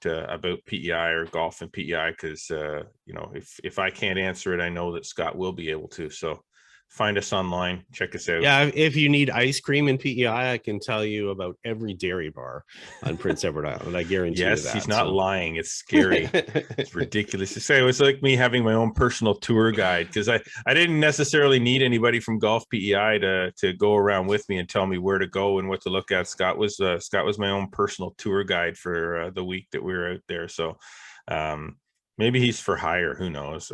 PEI or golf and PEI, because if I can't answer it, I know that Scott will be able to. So find us online, check us out. Yeah, if you need ice cream in PEI, I can tell you about every dairy bar on Prince Edward Island. I guarantee you that. Yes, he's not lying. It's scary. It's ridiculous to say. It was like me having my own personal tour guide, because I didn't necessarily need anybody from Golf PEI to go around with me and tell me where to go and what to look at. Scott was my own personal tour guide for the week that we were out there. So maybe he's for hire. Who knows?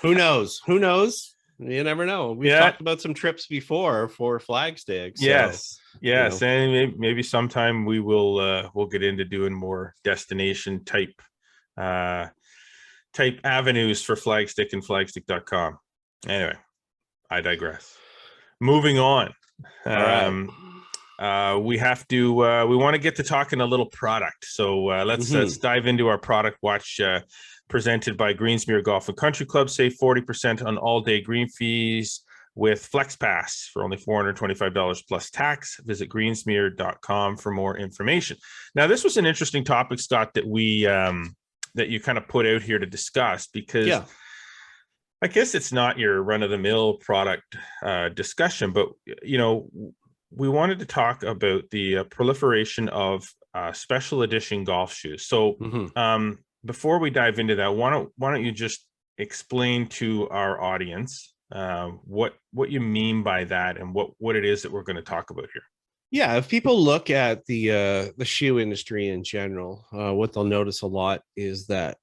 Who knows? You never know. We've talked about some trips before for Flagstick. So, yes. And maybe sometime we'll get into doing more destination type avenues for Flagstick and flagstick.com. Anyway, I digress. Moving on. We want to get to talking a little product. So let's dive into our product watch presented by Greensmere Golf and Country Club. Save 40% on all-day green fees with FlexPass for only $425 plus tax. Visit greensmere.com for more information. Now, this was an interesting topic, Scott, that we that you kind of put out here to discuss, because I guess it's not your run-of-the-mill product discussion, but we wanted to talk about the proliferation of special edition golf shoes. So before we dive into that, why don't you just explain to our audience what you mean by that and what it is that we're going to talk about here? Yeah, if people look at the shoe industry in general, what they'll notice a lot is that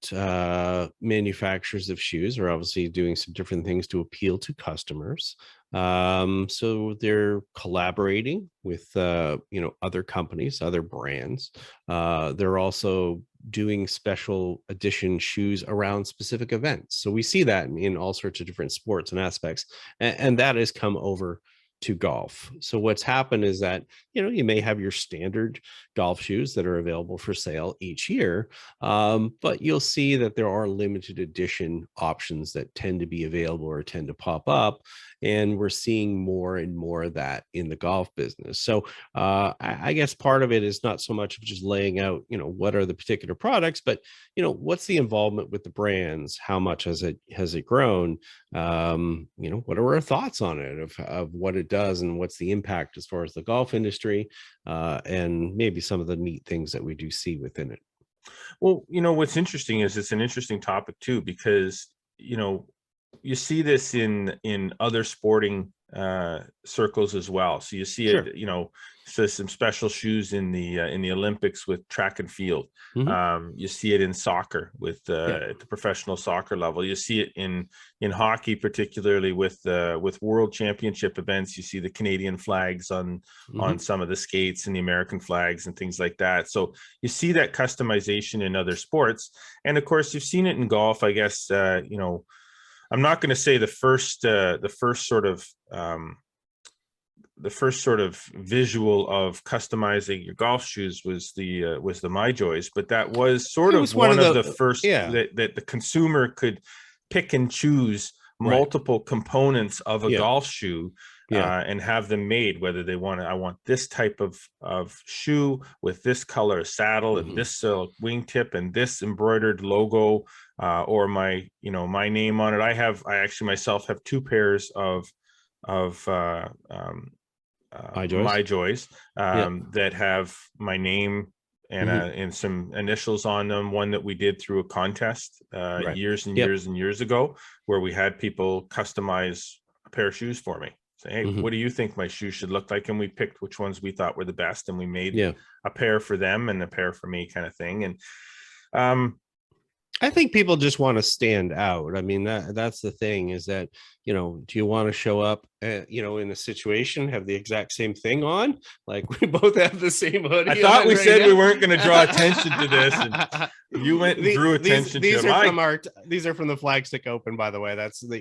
manufacturers of shoes are obviously doing some different things to appeal to customers. So they're collaborating with other companies, other brands. They're also doing special edition shoes around specific events. So we see that in all sorts of different sports and aspects, and that has come over to golf. So what's happened is that, you may have your standard golf shoes that are available for sale each year, but you'll see that there are limited edition options that tend to be available or tend to pop up. And we're seeing more and more of that in the golf business. So I guess part of it is not so much of just laying out, what are the particular products, but, what's the involvement with the brands? How much has it grown? What are our thoughts on it of what it does and what's the impact as far as the golf industry, and maybe some of the neat things that we do see within it. Well, what's interesting is it's an interesting topic too, because, you see this in other sporting circles as well. So you see Sure. it, so some special shoes in the Olympics with track and field. You see it in soccer with at the professional soccer level. You see it in hockey, particularly with world championship events. You see the Canadian flags on some of the skates and the American flags and things like that. So you see that customization in other sports, and of course you've seen it in golf. I guess I'm not going to say the first sort of visual of customizing your golf shoes was the My Joys, but that was sort of one of the first that the consumer could pick and choose multiple components of a golf shoe. And have them made, whether they I want this type of shoe with this color saddle and this wingtip and this embroidered logo, or my name on it. I actually myself have two pairs of My Joys that have my name and some initials on them. One that we did through a contest years and years and years ago, where we had people customize a pair of shoes for me. Say, hey, what do you think my shoes should look like? And we picked which ones we thought were the best, and we made a pair for them and a pair for me, kind of thing. And I think people just want to stand out. I mean, that's the thing, is that, do you want to show up, in a situation, have the exact same thing on? Like, we both have the same hoodie. I thought we said we weren't going to draw attention to this, and you went and drew attention these to are these are from the Flagstick Open, by the way.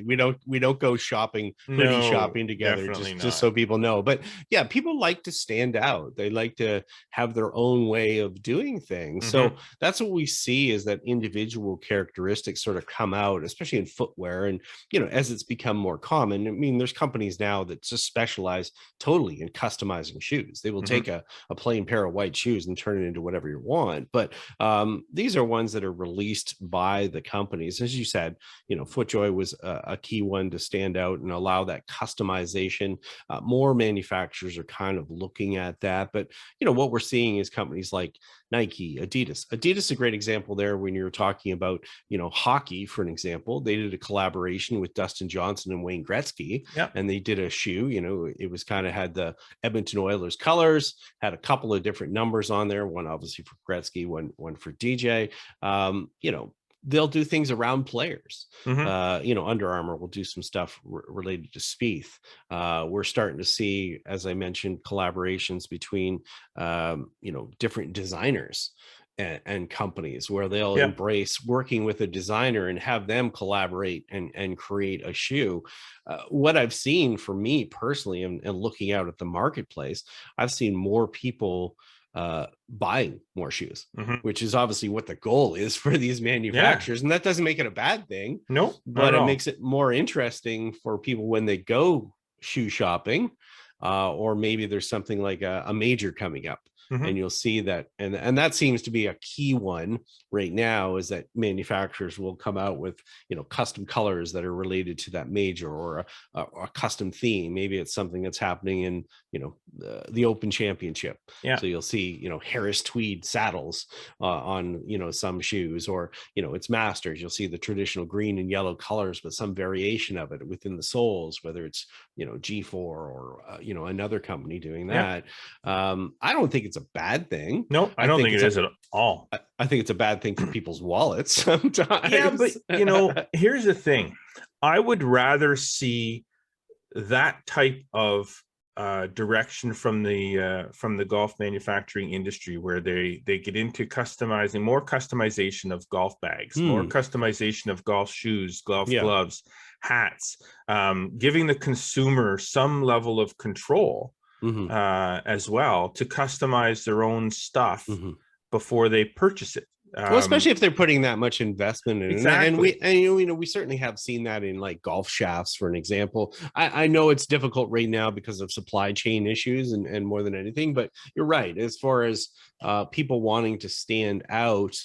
We don't go shopping, hoodie shopping together, just so people know. But yeah, people like to stand out. They like to have their own way of doing things. So that's what we see, is that individual characteristics sort of come out, especially in footwear. And, as it's become more common, I mean, there's companies now that just specialize totally in customizing shoes. They will take a plain pair of white shoes and turn it into whatever you want. But these are ones that are released by the companies. As you said, FootJoy was a key one to stand out and allow that customization. More manufacturers are kind of looking at that. But, what we're seeing is companies like Nike, Adidas. Adidas is a great example there when you're talking about, hockey, for an example. They did a collaboration with Dustin Johnson and Wayne Gretzky, and they did a shoe. It was kind of had the Edmonton Oilers colors, had a couple of different numbers on there, one obviously for Gretzky, one for DJ. They'll do things around players. Under Armour will do some stuff related to Spieth. We're starting to see, as I mentioned, collaborations between different designers and companies, where they'll embrace working with a designer and have them collaborate and create a shoe. What I've seen, for me personally, and looking out at the marketplace, I've seen more people buying more shoes, which is obviously what the goal is for these manufacturers. And that doesn't make it a bad thing. No, but it makes it more interesting for people when they go shoe shopping, or maybe there's something like a major coming up. and you'll see that, and that seems to be a key one right now, is that manufacturers will come out with, you know, custom colors that are related to that major, or a custom theme. Maybe it's something that's happening in, you know, the Open Championship. So you'll see, you know, Harris tweed saddles on, you know, some shoes, or, you know, it's Masters, you'll see the traditional green and yellow colors, but some variation of it within the soles, whether it's, you know, G4 or you know, another company doing that. I don't think it's a bad thing. No, I don't think it is at all. I think it's a bad thing for people's wallets sometimes. Yeah, but you know, here's the thing. I would rather see that type of direction from the golf manufacturing industry, where they get into customizing, more customization of golf bags, more customization of golf shoes, golf gloves, hats, giving the consumer some level of control as well, to customize their own stuff before they purchase it. Well, especially if they're putting that much investment in it. And you know, we certainly have seen that in like golf shafts, for an example. I know it's difficult right now because of supply chain issues and more than anything, but you're right. As far as people wanting to stand out,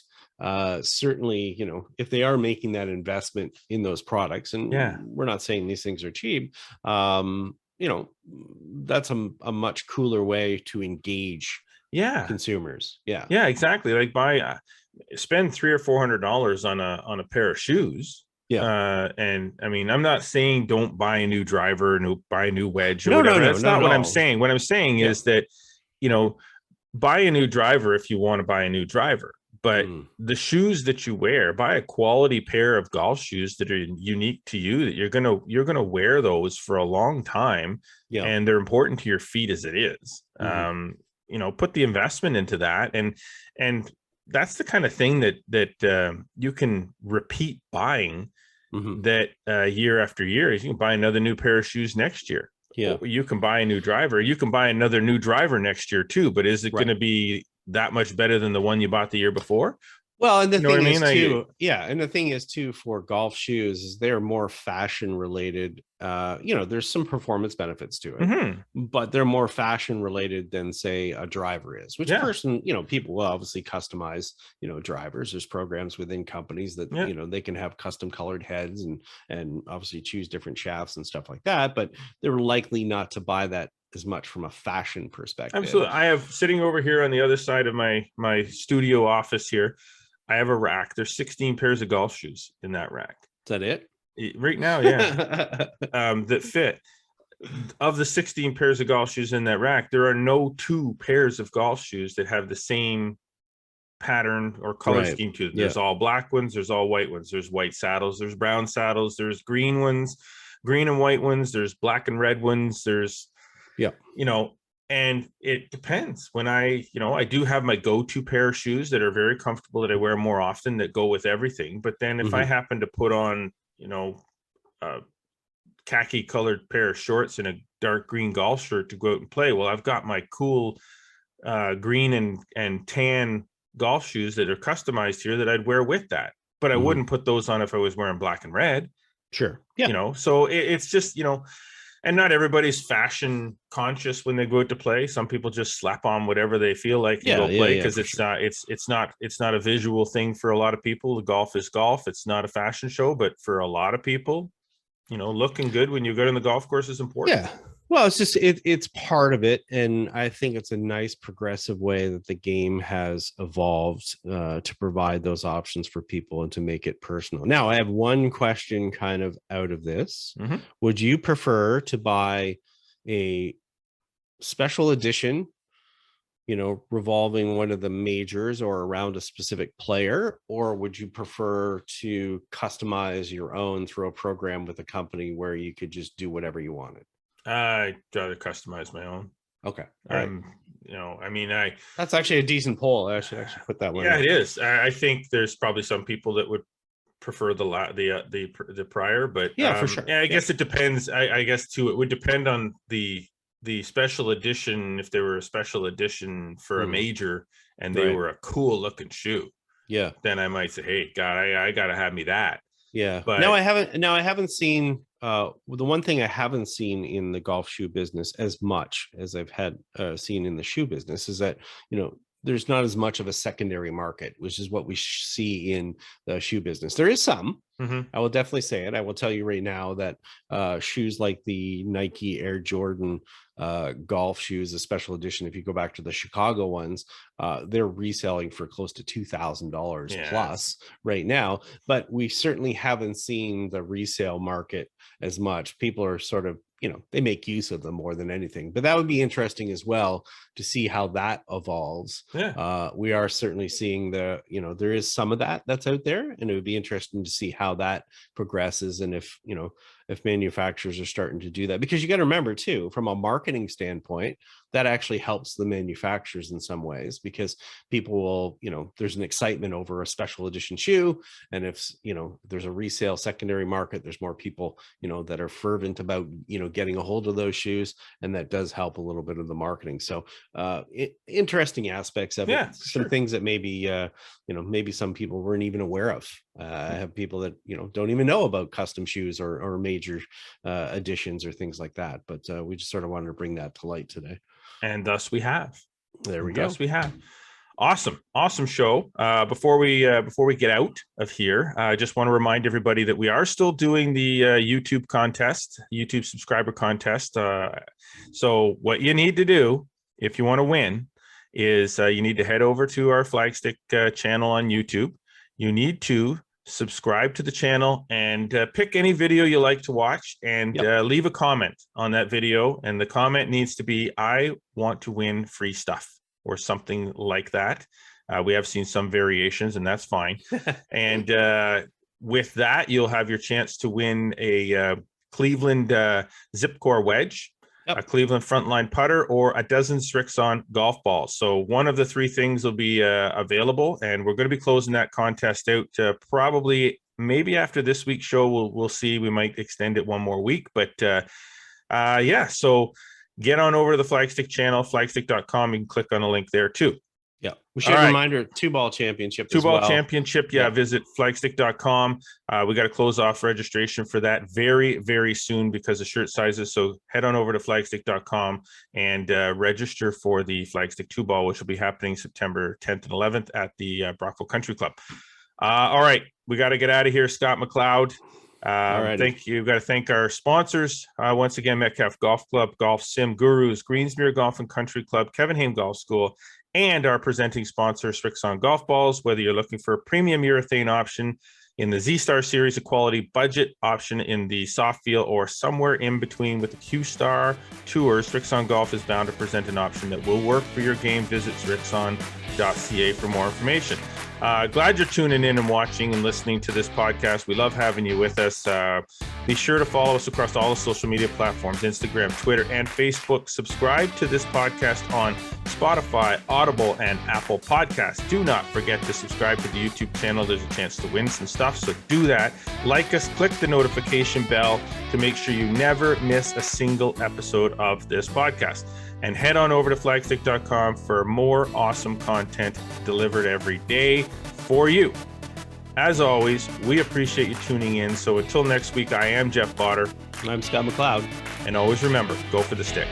certainly, you know, if they are making that investment in those products, and we're not saying these things are cheap, you know, that's a much cooler way to engage consumers. Yeah, exactly. Like spend $300 or $400 on a pair of shoes. And I mean, I'm not saying don't buy a new driver, buy a new wedge or whatever. That's not what I'm saying. What I'm saying is that, you know, buy a new driver if you want to buy a new driver. But the shoes that you wear, buy a quality pair of golf shoes that are unique to you, that you're gonna wear those for a long time, and they're important to your feet as it is. You know, put the investment into that, and that's the kind of thing that you can repeat buying that year after year. You can buy another new pair of shoes next year. You can buy a new driver. You can buy another new driver next year too. But is it going to be that much better than the one you bought the year before? Well, and the thing is too, and the thing is too, for golf shoes, is they're more fashion related. You know, there's some performance benefits to it, but they're more fashion related than, say, a driver is, which you know, people will obviously customize, you know, drivers. There's programs within companies that, you know, they can have custom colored heads and obviously choose different shafts and stuff like that, but they're likely not to buy that as much from a fashion perspective. Absolutely. I have, sitting over here on the other side of my studio office here, I have a rack. There's 16 pairs of golf shoes in that rack. Is that it? Right now, that fit. Of the 16 pairs of golf shoes in that rack, there are no 2 pairs of golf shoes that have the same pattern or color scheme to it. There's all black ones, there's all white ones, there's white saddles, there's brown saddles, there's green ones, green and white ones, there's black and red ones, there's you know, and it depends. When I do have my go-to pair of shoes that are very comfortable, that I wear more often, that go with everything. But then if I happen to put on, you know, a khaki colored pair of shorts and a dark green golf shirt to go out and play, well, I've got my cool green and tan golf shoes that are customized here that I'd wear with that. But I wouldn't put those on if I was wearing black and red. Sure. You know, so it's just, you know, and not everybody's fashion conscious when they go out to play. Some people just slap on whatever they feel like and go play, because it's not a visual thing for a lot of people. The golf is golf. It's not a fashion show, but for a lot of people, you know, looking good when you go on the golf course is important. Yeah. Well, it's just it's part of it, and I think it's a nice progressive way that the game has evolved to provide those options for people and to make it personal. Now, I have one question kind of out of this. Would you prefer to buy a special edition, you know, revolving one of the majors or around a specific player, or would you prefer to customize your own through a program with a company where you could just do whatever you wanted? I'd rather customize my own. Okay. All right. You know, I mean, that's actually a decent poll. I should actually put that one. Yeah, it is. I think there's probably some people that would prefer the prior, but for sure. I guess it depends. I guess too, it would depend on the special edition. If they were a special edition for a major and they were a cool looking shoe, then I might say, hey, God, I gotta have me that. Yeah. But no, I haven't seen the one thing I haven't seen in the golf shoe business as much as I've had seen in the shoe business is that, there's not as much of a secondary market, which is what we see in the shoe business. There is some. I will definitely say it. I will tell you right now that shoes like the Nike Air Jordan golf shoes, a special edition, if you go back to the Chicago ones, they're reselling for close to $2,000 plus right now. But we certainly haven't seen the resale market as much. People are sort of, they make use of them more than anything. But that would be interesting as well to see how that evolves. We are certainly seeing there is some of that's out there, and it would be interesting to see how that progresses, and if manufacturers are starting to do that, because you got to remember too, from a marketing standpoint, that actually helps the manufacturers in some ways, because people will, there's an excitement over a special edition shoe, and if there's a resale secondary market, there's more people that are fervent about getting a hold of those shoes, and that does help a little bit of the marketing. So interesting aspects of it, some things that maybe maybe some people weren't even aware of. I have people that don't even know about custom shoes or major additions or things like that, but we just sort of wanted to bring that to light today. And thus we have. There we go. Thus we have. Awesome show. Before we get out of here, I just want to remind everybody that we are still doing the YouTube subscriber contest. So what you need to do if you want to win is you need to head over to our Flagstick channel on YouTube. You need to subscribe to the channel and pick any video you like to watch, and leave a comment on that video. And the comment needs to be, I want to win free stuff, or something like that. We have seen some variations, and that's fine. And with that, you'll have your chance to win a Cleveland Zipcore wedge, a Cleveland Frontline putter, or a dozen Srixon golf balls. So one of the three things will be available, and we're going to be closing that contest out probably maybe after this week's show. We'll see. We might extend it one more week, but so get on over to the Flagstick channel, flagstick.com. You can click on a link there too. Yeah. We should have a reminder, 2-ball championship. Championship. Visit flagstick.com. We got to close off registration for that very, very soon because of shirt sizes. So head on over to flagstick.com and register for the Flagstick 2-ball, which will be happening September 10th and 11th at the Barclay Country Club. All right. We got to get out of here. Scott McLeod. Thank you. Got to thank our sponsors. Once again, Metcalf Golf Club, Golf Sim Gurus, Greensmere Golf and Country Club, Kevin Haime Golf School, and our presenting sponsor, Srixon Golf Balls. Whether you're looking for a premium urethane option in the Z-Star series, a quality budget option in the soft feel, or somewhere in between with the Q-Star Tour, Srixon Golf is bound to present an option that will work for your game. Visit srixon.ca for more information. Glad you're tuning in and watching and listening to this podcast. We love having you with us. Be sure to follow us across all the social media platforms, Instagram, Twitter, and Facebook. Subscribe to this podcast on Spotify, Audible, and Apple Podcasts. Do not forget to subscribe to the YouTube channel. There's a chance to win some stuff, so do that. Like us, click the notification bell to make sure you never miss a single episode of this podcast. And head on over to flagstick.com for more awesome content delivered every day for you. As always, we appreciate you tuning in. So until next week, I am Jeff Botter. And I'm Scott McLeod. And always remember, go for the stick.